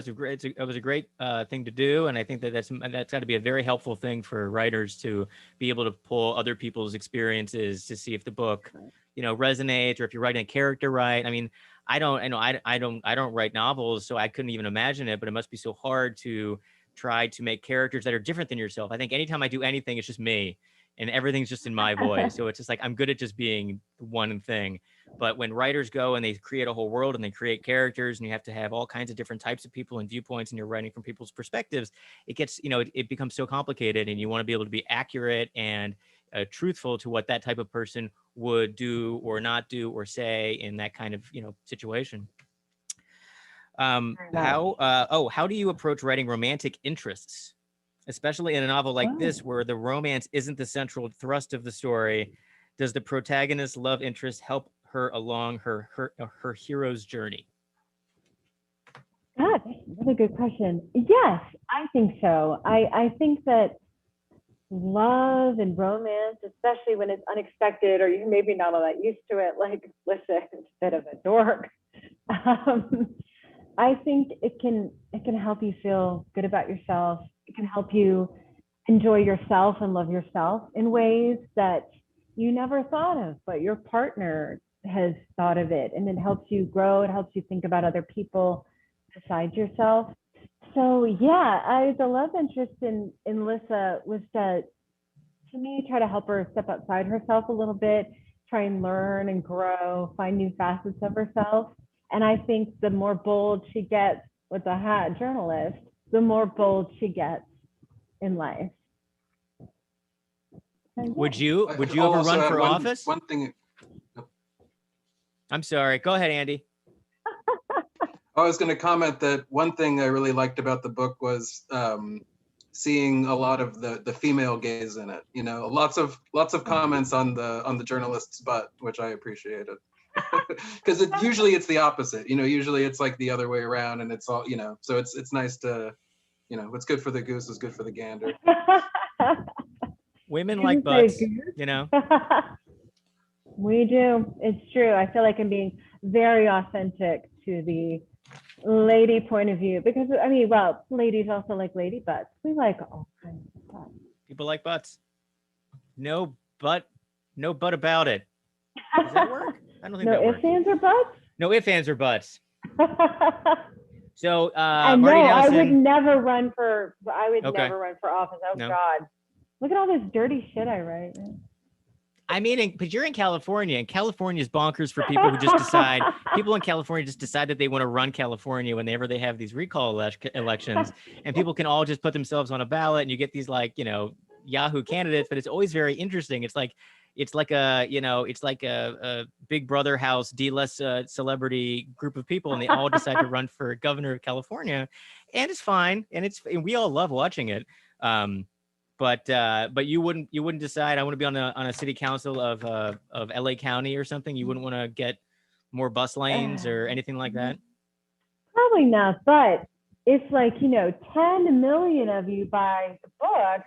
was a great thing to do, and I think that's got to be a very helpful thing for writers to be able to pull other people's experiences to see if the book, resonates, or if you're writing a character right. I mean, I don't write novels, so I couldn't even imagine it. But it must be so hard to try to make characters that are different than yourself. I think anytime I do anything, it's just me, and everything's just in my voice. So it's just like I'm good at just being one thing. But when writers go and they create a whole world and they create characters, and you have to have all kinds of different types of people and viewpoints, and you're writing from people's perspectives, it gets, it becomes so complicated, and you want to be able to be accurate and truthful to what that type of person would do or not do or say in that kind of, situation. How do you approach writing romantic interests, especially in a novel like this, where the romance isn't the central thrust of the story? Does the protagonist's love interest help her along her hero's journey? God, that's a really good question. Yes, I think so. I think that love and romance, especially when it's unexpected or you're maybe not all that used to it, like Lyssa instead of a dork, I think it can help you feel good about yourself. It can help you enjoy yourself and love yourself in ways that you never thought of, but your partner has thought of it, and it helps you grow. It helps you think about other people besides yourself. So yeah, the love interest in Lyssa was that to me, try to help her step outside herself a little bit, try and learn and grow, find new facets of herself. And I think the more bold she gets with the hat journalist, the more bold she gets in life. And Would yeah. you I'll ever also run add for office? One thing I'm sorry. Go ahead, Andy. I was going to comment that one thing I really liked about the book was seeing a lot of the female gaze in it. You know, lots of comments on the journalist's butt, which I appreciated. Because usually it's the opposite. You know, usually it's like the other way around, and it's all, you know. So it's nice to, you know, what's good for the goose is good for the gander. Women You like just say butts, goose? you know. We do. It's true. I feel like I'm being very authentic to the lady point of view because I mean, well, ladies also like lady butts. We like all kinds of butts. People like butts. No butt about it. Does that work? I don't think No that ifs, works. ands, or buts? No ifs, ands, or buts. So, And Marty no, I would Nelson. never run for. I would Okay. never run for office. Oh No. God, look at all this dirty shit I write. I mean, but you're in California, and California is bonkers for people who just decide. People in California just decide that they want to run California whenever they have these recall elections, and people can all just put themselves on a ballot, and you get these like, you know, Yahoo candidates. But it's always very interesting. It's like a, you know, it's like a Big Brother house D-list celebrity group of people, and they all decide to run for governor of California, and it's fine, and we all love watching it. But you wouldn't decide I want to be on a city council of LA County or something. You wouldn't want to get more bus lanes or anything like that. Probably not, but if like, you know, 10 million of you buy the book,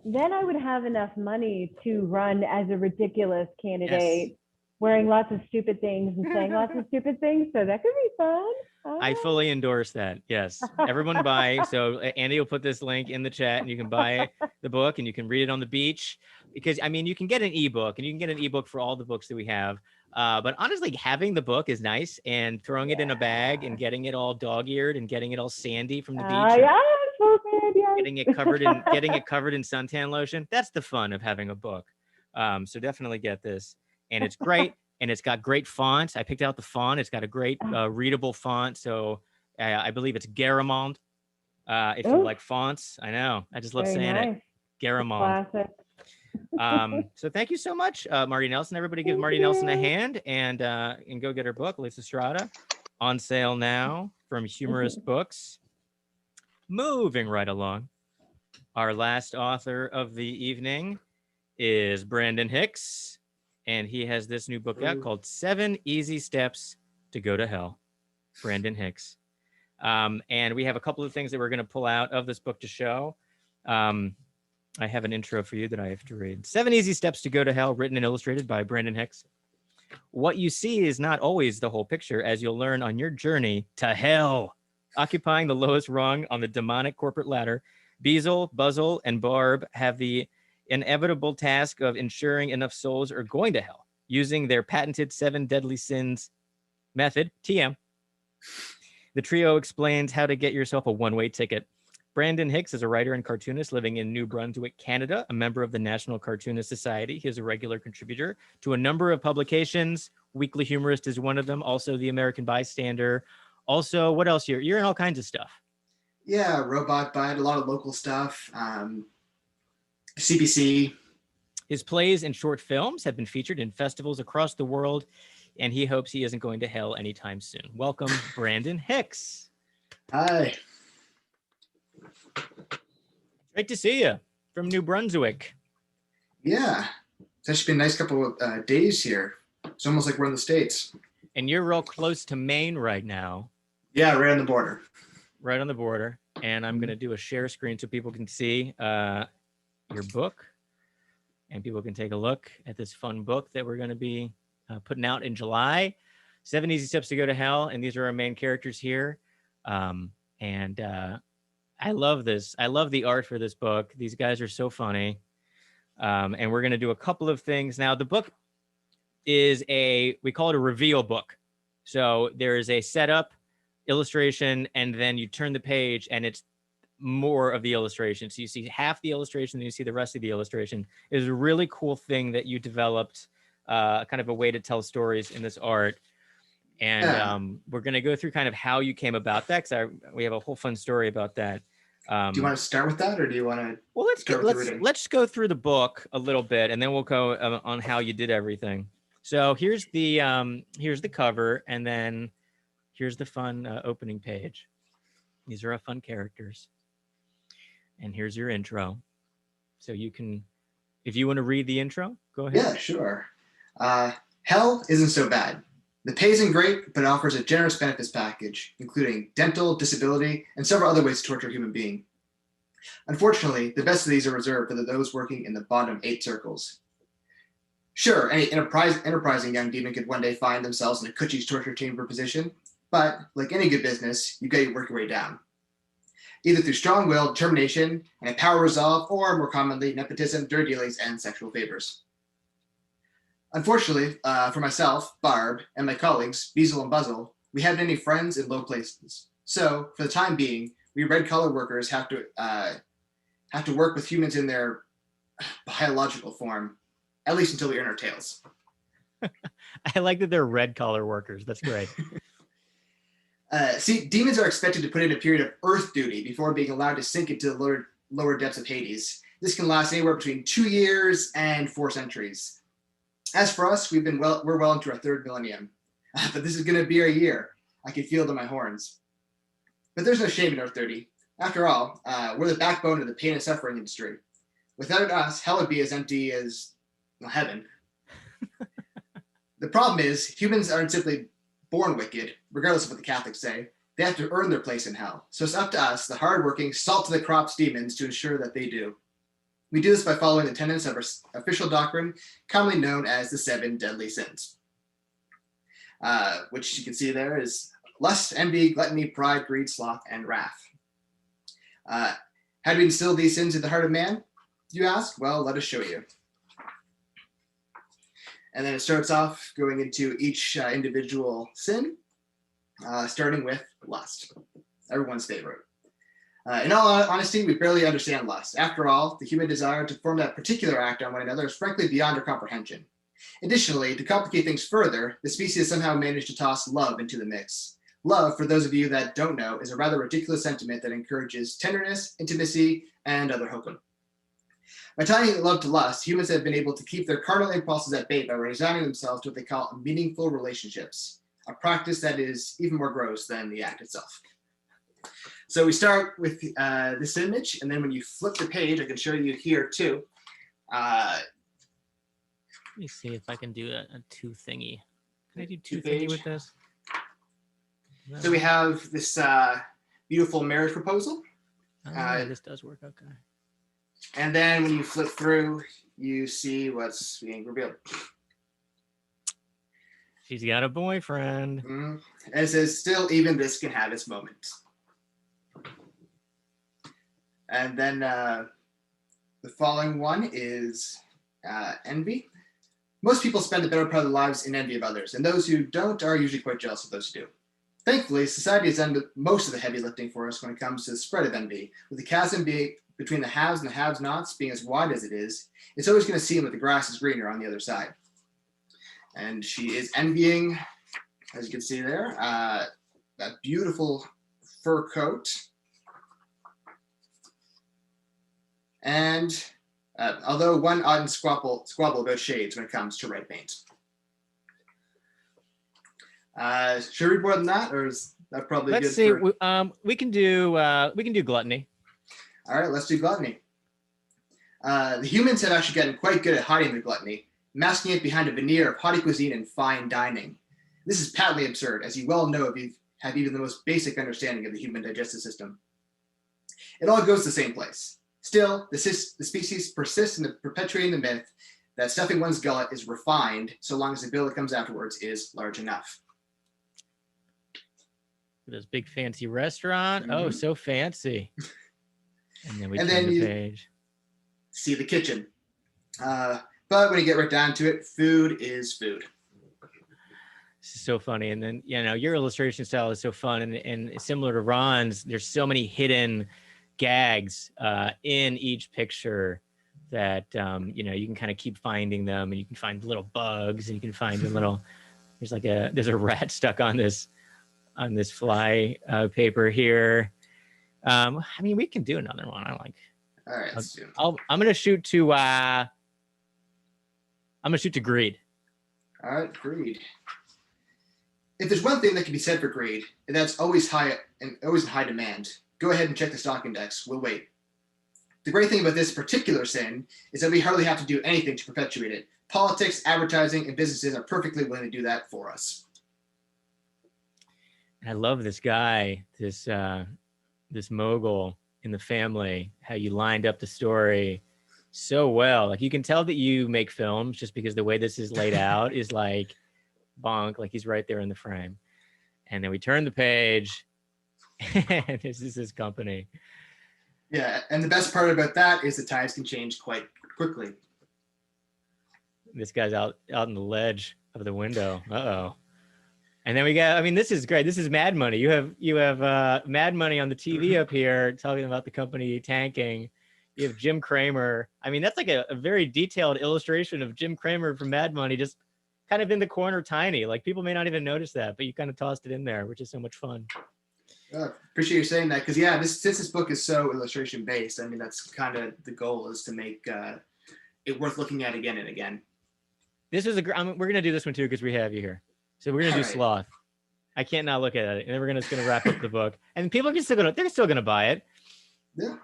then I would have enough money to run as a ridiculous candidate, wearing lots of stupid things and saying lots of stupid things. So that could be fun. I fully endorse that. Yes. Everyone buy. So Andy will put this link in the chat, and you can buy the book and you can read it on the beach, because I mean, you can get an ebook, and you can get an ebook for all the books that we have. But honestly, having the book is nice, and throwing it in a bag and getting it all dog-eared and getting it all sandy from the beach. Yeah, so sad, yes. Getting it covered in suntan lotion. That's the fun of having a book. So definitely get this. And it's great. And it's got great fonts. I picked out the font. It's got a great readable font. So I believe it's Garamond. If you like fonts, I know. I just love Very saying nice. it. Garamond. Classic. So thank you so much, Marty Nelson. Everybody give Thank Marty Nelson a you. hand and go get her book, Lyssa Strata, on sale now from Humorist Books. Moving right along. Our last author of the evening is Brandon Hicks. And he has this new book out called 7 Easy Steps to Go to Hell. Brandon Hicks. And we have a couple of things that we're going to pull out of this book to show. I have an intro for you that I have to read. 7 Easy Steps to Go to Hell, written and illustrated by Brandon Hicks. What you see is not always the whole picture, as you'll learn on your journey to hell. Occupying the lowest rung on the demonic corporate ladder, Beazle, Buzzle, and Barb have the inevitable task of ensuring enough souls are going to hell using their patented 7 deadly sins method, TM. The trio explains how to get yourself a one-way ticket. Brandon Hicks is a writer and cartoonist living in New Brunswick, Canada, a member of the National Cartoonist Society. He is a regular contributor to a number of publications. Weekly Humorist is one of them. Also, The American Bystander. Also, what else? You're in all kinds of stuff. Yeah, Robot Bite, a lot of local stuff. CBC. His plays and short films have been featured in festivals across the world, and he hopes he isn't going to hell anytime soon. Welcome, Brandon Hicks. Hi. Great to see you from New Brunswick. Yeah, it's actually been a nice couple of days here. It's almost like we're in the States. And you're real close to Maine right now. Yeah, right on the border. Right on the border. And I'm going to do a share screen so people can see your book, and people can take a look at this fun book that we're going to be putting out in July. 7 Easy Steps to Go to Hell, and these are our main characters here. I love this. I love the art for this book. These guys are so funny. And we're going to do a couple of things. Now, the book is we call it a reveal book. So there is a setup, illustration, and then you turn the page, and it's more of the illustration. So you see half the illustration, then you see the rest of the illustration. It was a really cool thing that you developed, kind of a way to tell stories in this art. And we're going to go through kind of how you came about that, because we have a whole fun story about that. Do you want to start with that, or do you want to? Well, let's go through the book a little bit, and then we'll go on how you did everything. So here's the cover, and then here's the fun opening page. These are our fun characters, and here's your intro. So you can, if you want to read the intro, go ahead. Yeah, sure. Hell isn't so bad. The pay isn't great, but it offers a generous benefits package, including dental, disability, and several other ways to torture a human being. Unfortunately, the best of these are reserved for those working in the bottom 8 circles. Sure, any enterprising young demon could one day find themselves in a Cucci's torture chamber position, but like any good business, you got to work your way down. Either through strong will, determination, and a power resolve, or more commonly, nepotism, dirty dealings, and sexual favors. Unfortunately, for myself, Barb, and my colleagues, Beazle and Buzzle, we haven't any friends in low places. So, for the time being, we red-collar workers have to work with humans in their biological form, at least until we earn our tails. I like that they're red-collar workers. That's great. See, demons are expected to put in a period of Earth duty before being allowed to sink into the lower depths of Hades. This can last anywhere between 2 years and 4 centuries. As for us, we're well into our 3rd millennium, but this is going to be our year. I can feel it in my horns. But there's no shame in Earth 30. After all, we're the backbone of the pain and suffering industry. Without us, hell would be as empty as heaven. The problem is, humans aren't simply born wicked, regardless of what the Catholics say. They have to earn their place in hell. So it's up to us, the hardworking, salt-to-the-crops demons, to ensure that they do. We do this by following the tenets of our official doctrine, commonly known as the 7 deadly sins, which you can see there is lust, envy, gluttony, pride, greed, sloth, and wrath. How do we instill these sins in the heart of man, you ask? Well, let us show you. And then it starts off going into each individual sin, starting with lust, everyone's favorite. In all honesty, we barely understand lust. After all, the human desire to perform that particular act on one another is frankly beyond our comprehension. Additionally, to complicate things further, the species somehow managed to toss love into the mix. Love, for those of you that don't know, is a rather ridiculous sentiment that encourages tenderness, intimacy, and other hokum. By tying love to lust, humans have been able to keep their carnal impulses at bay by resigning themselves to what they call meaningful relationships, a practice that is even more gross than the act itself. So we start with this image, and then when you flip the page, I can show you here too. Let me see if I can do a 2 thingy. Can I do 2 thingy with this? No. So we have this beautiful marriage proposal. This does work, okay. And then when you flip through, you see what's being revealed. She's got a boyfriend. And it says, still, even this can have its moments. And then the following one is envy. Most people spend the better part of their lives in envy of others, and those who don't are usually quite jealous of those who do. Thankfully, society has done most of the heavy lifting for us when it comes to the spread of envy. With the chasm between the haves and the have-nots being as wide as it is, it's always going to seem that the grass is greener on the other side. And she is envying, as you can see there, that beautiful fur coat. And although one odd squabble about shades when it comes to red paint. Should we read more than that, or is that probably let's good? See. We can do gluttony. All right, let's do gluttony. The humans have actually gotten quite good at hiding their gluttony, masking it behind a veneer of haughty cuisine and fine dining. This is patently absurd, as you well know if you have even the most basic understanding of the human digestive system. It all goes to the same place. Still, the species persists in perpetuating the myth that stuffing one's gullet is refined so long as the bill that comes afterwards is large enough. This big fancy restaurant. Mm-hmm. Oh, so fancy. And then we turn the page. See the kitchen. But when you get right down to it, food is food. This is so funny. And then, your illustration style is so fun. And similar to Ron's, there's so many hidden gags in each picture that you know, you can kind of keep finding them, and you can find little bugs, and you can find a little. There's a rat stuck on this fly paper here. I mean, we can do another one. I like. All right, let's do it. I'm gonna shoot to greed. All right, greed. If there's one thing that can be said for greed, and that's always high and always in high demand, go ahead and check the stock index. We'll wait. The great thing about this particular sin is that we hardly have to do anything to perpetuate it. Politics, advertising, and businesses are perfectly willing to do that for us. I love this guy, this mogul in the family, how you lined up the story so well. Like, you can tell that you make films just because the way this is laid out is like bonk, like he's right there in the frame. And then we turn the page and this is his company. Yeah, and the best part about that is the tides can change quite quickly. This guy's out on the ledge of the window. Uh-oh. And then we got, I mean, this is great. This is Mad Money. You have Mad Money on the TV up here talking about the company tanking. You have Jim Cramer. I mean, that's like a very detailed illustration of Jim Cramer from Mad Money, just kind of in the corner, tiny. Like, people may not even notice that, but you kind of tossed it in there, which is so much fun. Appreciate you saying that, because yeah, since this book is so illustration based, I mean, that's kind of the goal, is to make it worth looking at again and again. This is we're gonna do this one too because we have you here. So we're gonna do Sloth. I can't not look at it, and then we're just gonna wrap up the book, and people are they're still gonna buy it. Yeah.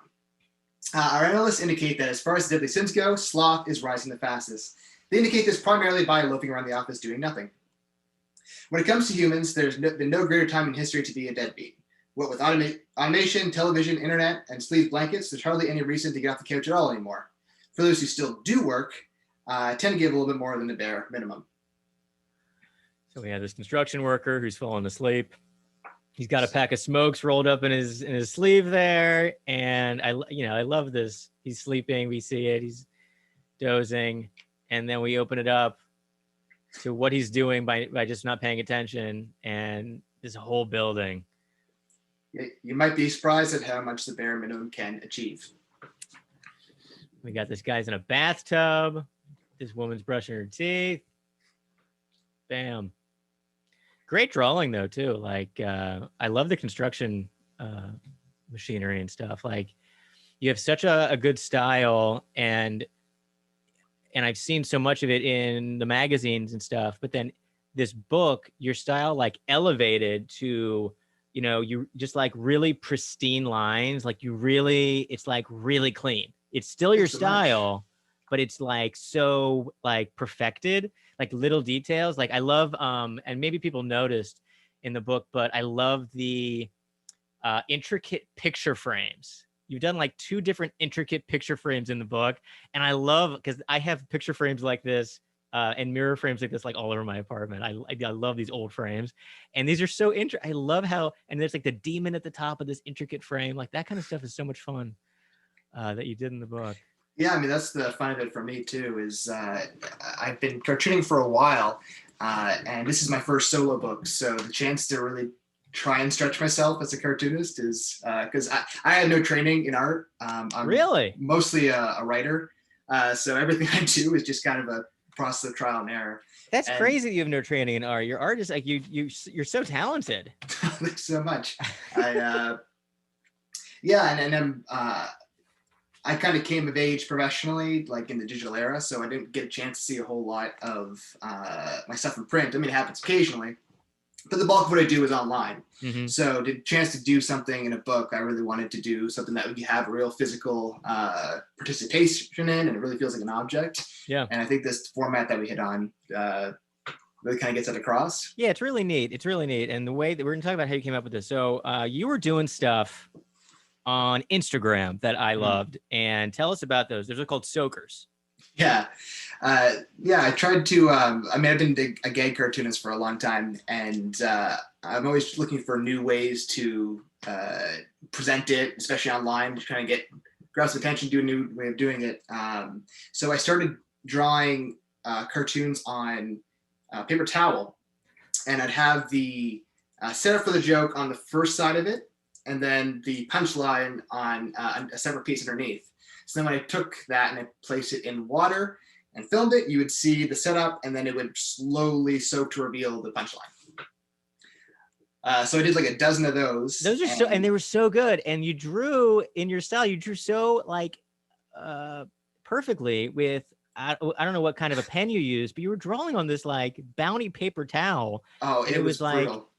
Our analysts indicate that as far as deadly sins go, sloth is rising the fastest. They indicate this primarily by loafing around the office doing nothing. When it comes to humans, there's been no greater time in history to be a deadbeat. What with automation, television, internet, and sleeve blankets, there's hardly any reason to get off the couch at all anymore. For those who still do work, tend to give a little bit more than the bare minimum. So we have this construction worker who's falling asleep. He's got a pack of smokes rolled up in his sleeve there, and I love this. He's sleeping. We see it. He's dozing, and then we open it up to what he's doing by just not paying attention, and this whole building. You might be surprised at how much the bare minimum can achieve. We got this guy's in a bathtub. This woman's brushing her teeth. Bam. Great drawing though too. Like I love the construction machinery and stuff. Like, you have such a good style, and I've seen so much of it in the magazines and stuff. But then this book, your style like elevated to, you know, you just like really pristine lines. Like it's like really clean. It's still your style, but it's like so like perfected, like little details. Like I love, and maybe people noticed in the book, but I love the intricate picture frames. You've done like 2 different intricate picture frames in the book. And I love, because I have picture frames like this and mirror frames like this, like all over my apartment. I love these old frames. And these are so I love how, and there's like the demon at the top of this intricate frame. Like that kind of stuff is so much fun that you did in the book. Yeah, I mean, that's the fun of it for me too, is I've been cartooning for a while, and this is my first solo book. So the chance to really try and stretch myself as a cartoonist is, because I had no training in art. I'm really mostly a writer. So everything I do is just kind of a process of trial and error. That's crazy that you have no training in art. Your art is like, you're so talented. Thanks so much. Yeah, and then I kind of came of age professionally, like in the digital era, so I didn't get a chance to see a whole lot of my stuff in print. I mean, it happens occasionally, but the bulk of what I do is online. Mm-hmm. So the chance to do something in a book, I really wanted to do something that would have a real physical participation in, and it really feels like an object. Yeah. And I think this format that we hit on really kind of gets that across. Yeah, it's really neat. It's really neat. And the way that we're going to talk about how you came up with this. So you were doing stuff on Instagram that I loved, and tell us about those. Those are called soakers. Yeah. I tried to, I've been a gag cartoonist for a long time, and I'm always looking for new ways to present it, especially online, to kind of grab some attention, do a new way of doing it. So I started drawing cartoons on paper towel, and I'd have the setup for the joke on the first side of it, and then the punchline on a separate piece underneath. So then when I took that and I placed it in water and filmed it, you would see the setup, and then it would slowly soak to reveal the punchline. So I did like a dozen of those. Those are so, and they were so good. And you drew in your style, you drew so like perfectly with, I don't know what kind of a pen you used, but you were drawing on this like bounty paper towel. Oh, it was like, brutal.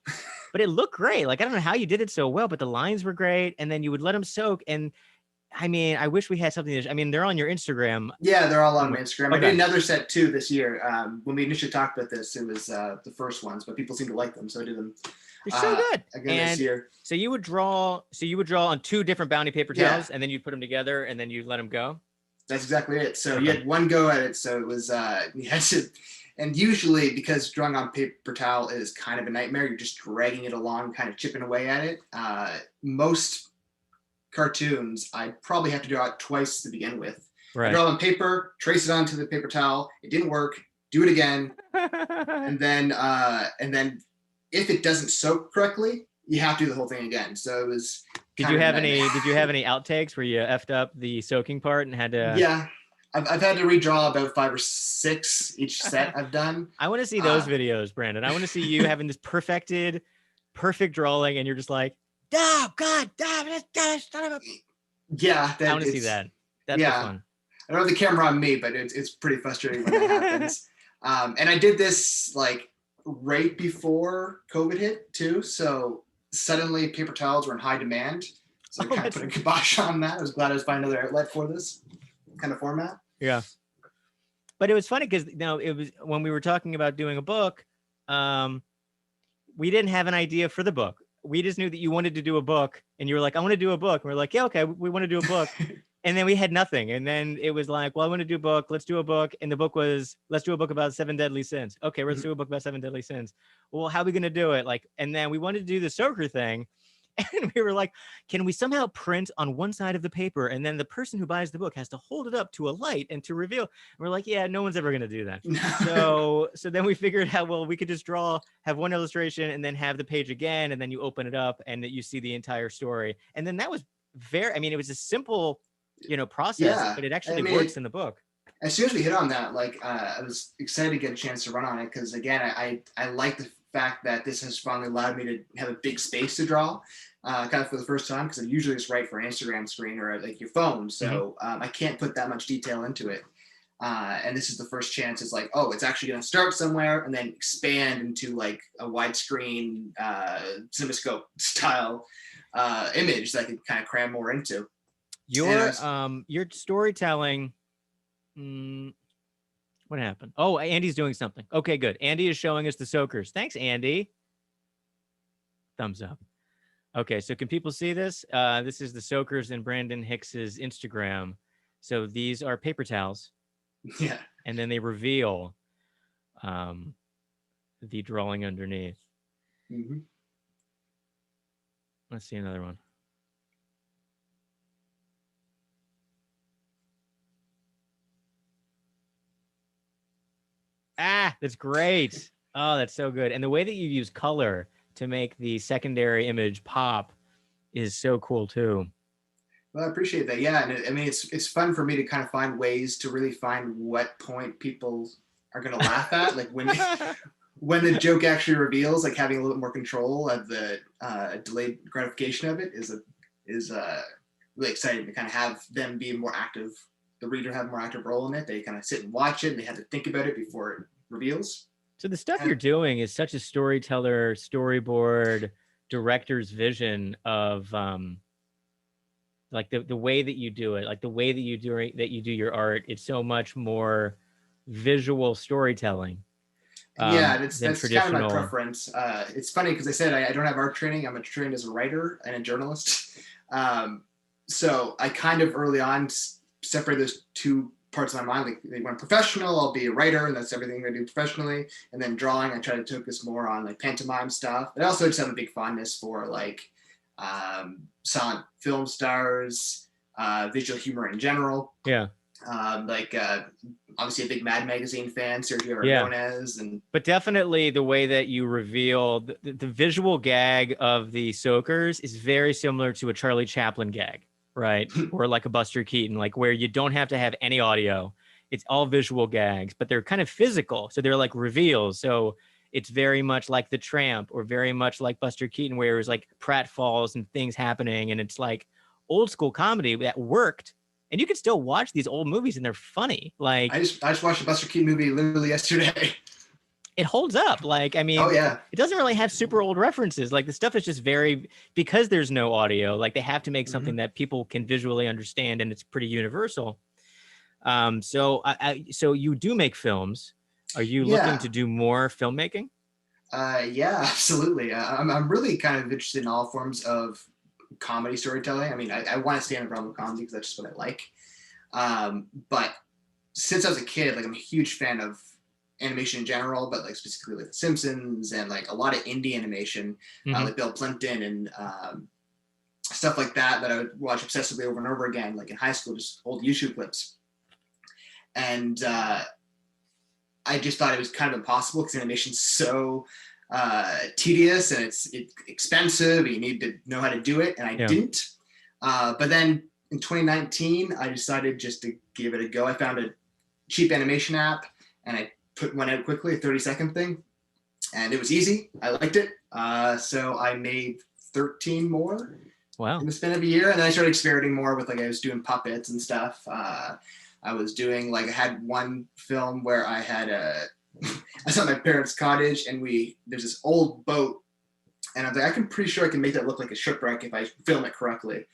But it looked great. Like, I don't know how you did it so well, but the lines were great. And then you would let them soak. And I mean, I wish we had something I mean, they're on your Instagram. Yeah, they're all on my Instagram. Okay. I did another set too this year. When we initially talked about this, it was the first ones, but people seem to like them, so I did them. They're so good. Again this year. So you would draw on 2 different bounty paper towels, and then you'd put them together, and then you let them go. That's exactly it. So you had one go at it. So it was you had to, and usually because drawing on paper towel is kind of a nightmare, you're just dragging it along, kind of chipping away at it. Most cartoons, I'd probably have to draw it twice to begin with. Right. I draw on paper, trace it onto the paper towel. It didn't work. Do it again, and then if it doesn't soak correctly, you have to do the whole thing again. So it was. Did you have any outtakes where you effed up the soaking part and had to? Yeah, I've had to redraw about 5 or 6 each set I've done. I want to see those videos, Brandon. I want to see you having this perfect drawing, and you're just like, oh, God, son of a. Yeah, I want to see that. That's fun. I don't have the camera on me, but it's pretty frustrating when that happens. And I did this like right before COVID hit too, so suddenly paper towels were in high demand. So I kind of put a kibosh on that. I was glad I was finding another outlet for this kind of format. Yeah. But it was funny because it was when we were talking about doing a book, we didn't have an idea for the book. We just knew that you wanted to do a book, and you were like, I want to do a book. And we're like, yeah, okay, we want to do a book. And then we had nothing. And then it was like, well, I want to do a book. Let's do a book. And the book was, let's do a book about 7 deadly sins. Okay, let's do a book about 7 deadly sins. Well, how are we going to do it? Like, and then we wanted to do the soaker thing. And we were like, can we somehow print on one side of the paper? And then the person who buys the book has to hold it up to a light and to reveal. And we're like, yeah, no one's ever going to do that. So then we figured out, well, we could just have one illustration and then have the page again. And then you open it up and you see the entire story. And then that was it was a simple, process, but it actually works in the book. As soon as we hit on that, like I was excited to get a chance to run on it because again, I like the fact that this has finally allowed me to have a big space to draw, kind of for the first time, because I usually just write for an Instagram screen or like your phone, so I can't put that much detail into it. And this is the first chance. It's like, oh, it's actually going to start somewhere and then expand into like a widescreen CinemaScope style image that I can kind of cram more into. Your storytelling. What happened? Oh, Andy's doing something. Okay, good. Andy is showing us the soakers. Thanks, Andy. Thumbs up. Okay, so can people see this? This is the soakers in Brandon Hicks's Instagram. So these are paper towels. Yeah. And then they reveal the drawing underneath. Mm-hmm. Let's see another one. That's great. Oh, that's so good. And the way that you use color to make the secondary image pop is so cool too. Well, I appreciate that. Yeah, and I mean, it's fun for me to kind of find ways to really find what point people are going to laugh at, like when the joke actually reveals, like having a little bit more control of the delayed gratification of it is really exciting to kind of have them be more active. The reader have a more active role in it. They kind of sit and watch it, and they have to think about it before it reveals. So the stuff you're doing is such a storyteller, storyboard, director's vision of like the way that you do it, like the way that you do your art. It's so much more visual storytelling. Yeah, that's kind of my preference. It's funny because I said I don't have art training. I'm trained as a writer and a journalist. So I kind of early on separate those two parts of my mind. Like when I'm professional, I'll be a writer, and that's everything I do professionally. And then drawing, I try to focus more on like pantomime stuff. But I also just have a big fondness for like silent film stars, visual humor in general. Yeah. Obviously a big Mad Magazine fan, Sergio Yeah. Aragonés, and But definitely the way that you reveal the visual gag of the soakers is very similar to a Charlie Chaplin gag, right? Or like a Buster Keaton, like where you don't have to have any audio. It's all visual gags, but they're kind of physical. So they're like reveals. So it's very much like The Tramp or very much like Buster Keaton, where it was like pratfalls and things happening. And it's like old school comedy that worked. And you can still watch these old movies and they're funny. Like I just watched a Buster Keaton movie literally yesterday. it holds up. Like, I mean, Oh yeah, it doesn't really have super old references. Like the stuff is just very, because there's no audio, like they have to make something that people can visually understand and it's pretty universal. So you do make films. Are you looking to do more filmmaking? Yeah, absolutely. I'm really kind of interested in all forms of comedy storytelling. I mean, I want to stay in the realm of comedy because that's just what I like. But since I was a kid, like I'm a huge fan of animation in general, but like specifically like The Simpsons and like a lot of indie animation, like Bill Plimpton and stuff like that I would watch obsessively over and over again, like in high school, just old YouTube clips. And I just thought it was kind of impossible because animation's so tedious and it's expensive. You need to know how to do it, and I didn't. But then in 2019, I decided just to give it a go. I found a cheap animation app, and I put one out quickly, a 30-second thing, and it was easy. I liked it, so I made 13 more. Wow. In the span of a year, and then I started experimenting more with, like, I was doing puppets and stuff. I was doing, like, I had one film where I had I was at my parents' cottage, and there's this old boat, and I was like, I'm pretty sure I can make that look like a shipwreck if I film it correctly.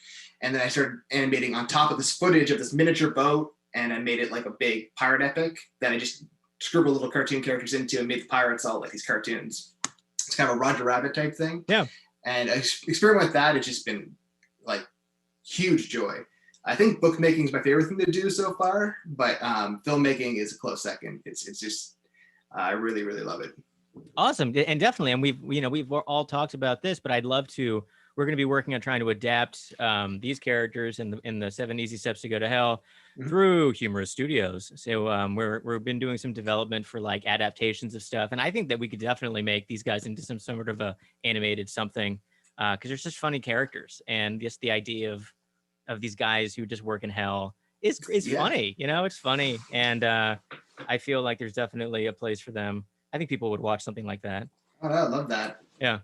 And then I started animating on top of this footage of this miniature boat, and I made it like a big pirate epic that I just scribbled little cartoon characters into and made the pirates all like these cartoons. It's kind of a Roger Rabbit type thing. Yeah. And I experiment with that. It's just been like huge joy. I think bookmaking is my favorite thing to do so far, but filmmaking is a close second. It's just, I really, really love it. Awesome. And definitely, and we've all talked about this, but we're going to be working on trying to adapt these characters in the 7 Easy Steps to Go to Hell through Humorist Studios. So we've been doing some development for like adaptations of stuff. And I think that we could definitely make these guys into some sort of a animated something because they're such funny characters. And just the idea of these guys who just work in hell is funny. It's funny. And I feel like there's definitely a place for them. I think people would watch something like that. Oh, I love that. Yeah.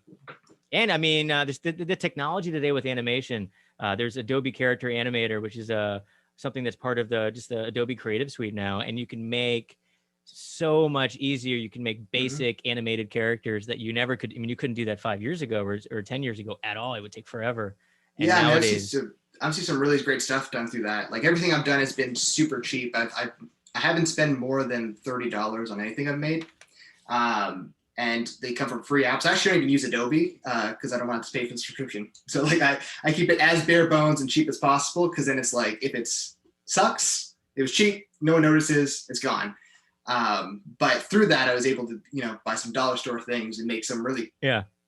And I mean, there's the technology today with animation. There's Adobe Character Animator, which is something that's part of the Adobe Creative Suite now. And you can make so much easier. You can make basic animated characters that you never could. I mean, you couldn't do that 5 years ago or 10 years ago at all. It would take forever. And nowadays, I've seen some really great stuff done through that. Like everything I've done has been super cheap. I haven't spent more than $30 on anything I've made. And they come from free apps. I actually don't even use Adobe because I don't want to pay for the subscription. So like I keep it as bare bones and cheap as possible because then it's like if it sucks, it was cheap, no one notices, it's gone. But through that, I was able to buy some dollar store things and make some really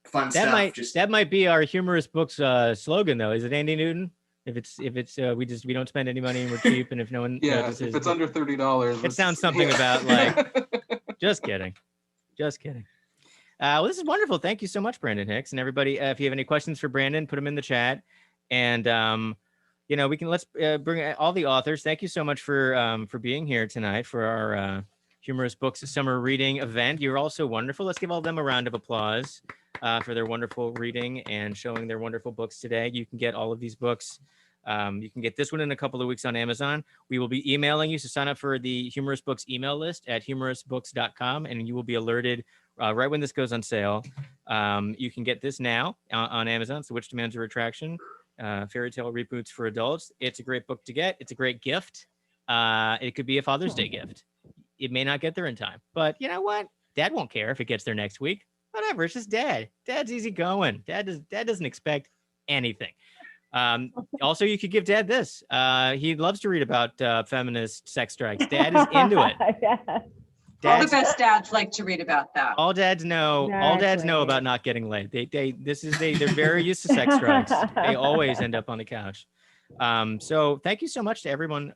fun stuff. That might be our Humorist Books slogan though. Is it Andy Newton? If it's we don't spend any money and we're cheap, and if no one notices, if it's under $30, it sounds something about like just kidding. Well, this is wonderful. Thank you so much, Brandon Hicks, and everybody. If you have any questions for Brandon, put them in the chat, and let's bring all the authors. Thank you so much for being here tonight for our Humorist Books summer reading event. You're also wonderful. Let's give all of them a round of applause for their wonderful reading and showing their wonderful books today. You can get all of these books. You can get this one in a couple of weeks on Amazon. We will be emailing you, so sign up for the Humorist Books email list at humoristbooks.com, and you will be alerted right when this goes on sale. You can get this now on Amazon. So Which Demands a Retraction, Fairy Tale Reboots for Adults. It's a great book to get. It's a great gift. It could be a Father's Day gift. It may not get there in time, but you know what? Dad won't care if it gets there next week. Whatever, it's just Dad. Dad's easy going. Dad doesn't expect anything. Also, you could give Dad this. He loves to read about feminist sex strikes. Dad is into it. All the best dads like to read about that. All dads know. Exactly. All dads know about not getting laid. They're very used to sex strikes. They always end up on the couch. So thank you so much to everyone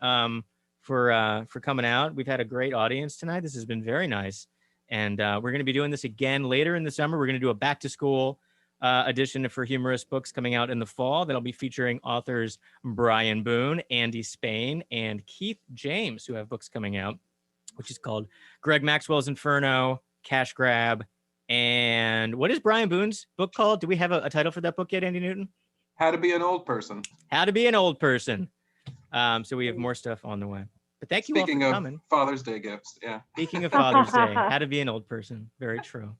for coming out. We've had a great audience tonight. This has been very nice. And we're going to be doing this again later in the summer. We're going to do a back to school edition for Humorist books coming out in the fall. That'll be featuring authors Brian Boone, Andy Spain, and Keith James, who have books coming out, which is called Greg Maxwell's Inferno, Cash Grab. And what is Brian Boone's book called? Do we have a title for that book yet, Andy Newton? How to Be an Old Person. How to Be an Old Person. So we have more stuff on the way. But thank you Speaking all for of coming. Father's Day gifts, yeah. Speaking of Father's Day, how to be an old person. Very true.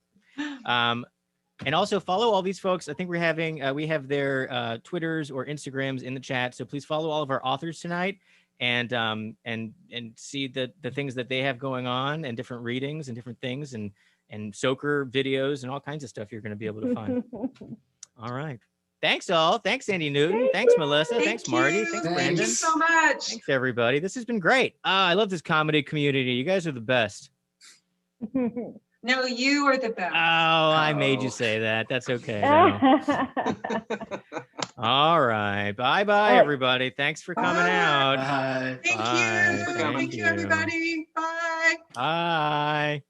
And also follow all these folks. I think we have their Twitters or Instagrams in the chat. So please follow all of our authors tonight and see the things that they have going on and different readings and different things and Soaker videos and all kinds of stuff you're going to be able to find. All right. Thanks all. Thanks, Andy Newton. Thanks, Melissa. Thanks, Marty. Thanks, Brandon. Thank you so much. Thanks, everybody. This has been great. I love this comedy community. You guys are the best. No, you are the best. Oh, I made you say that. That's okay. though. All right. Bye-bye, everybody. Thanks for coming out. Bye. Thank Bye. you. Thank Thank you, you. everybody. Bye. Bye.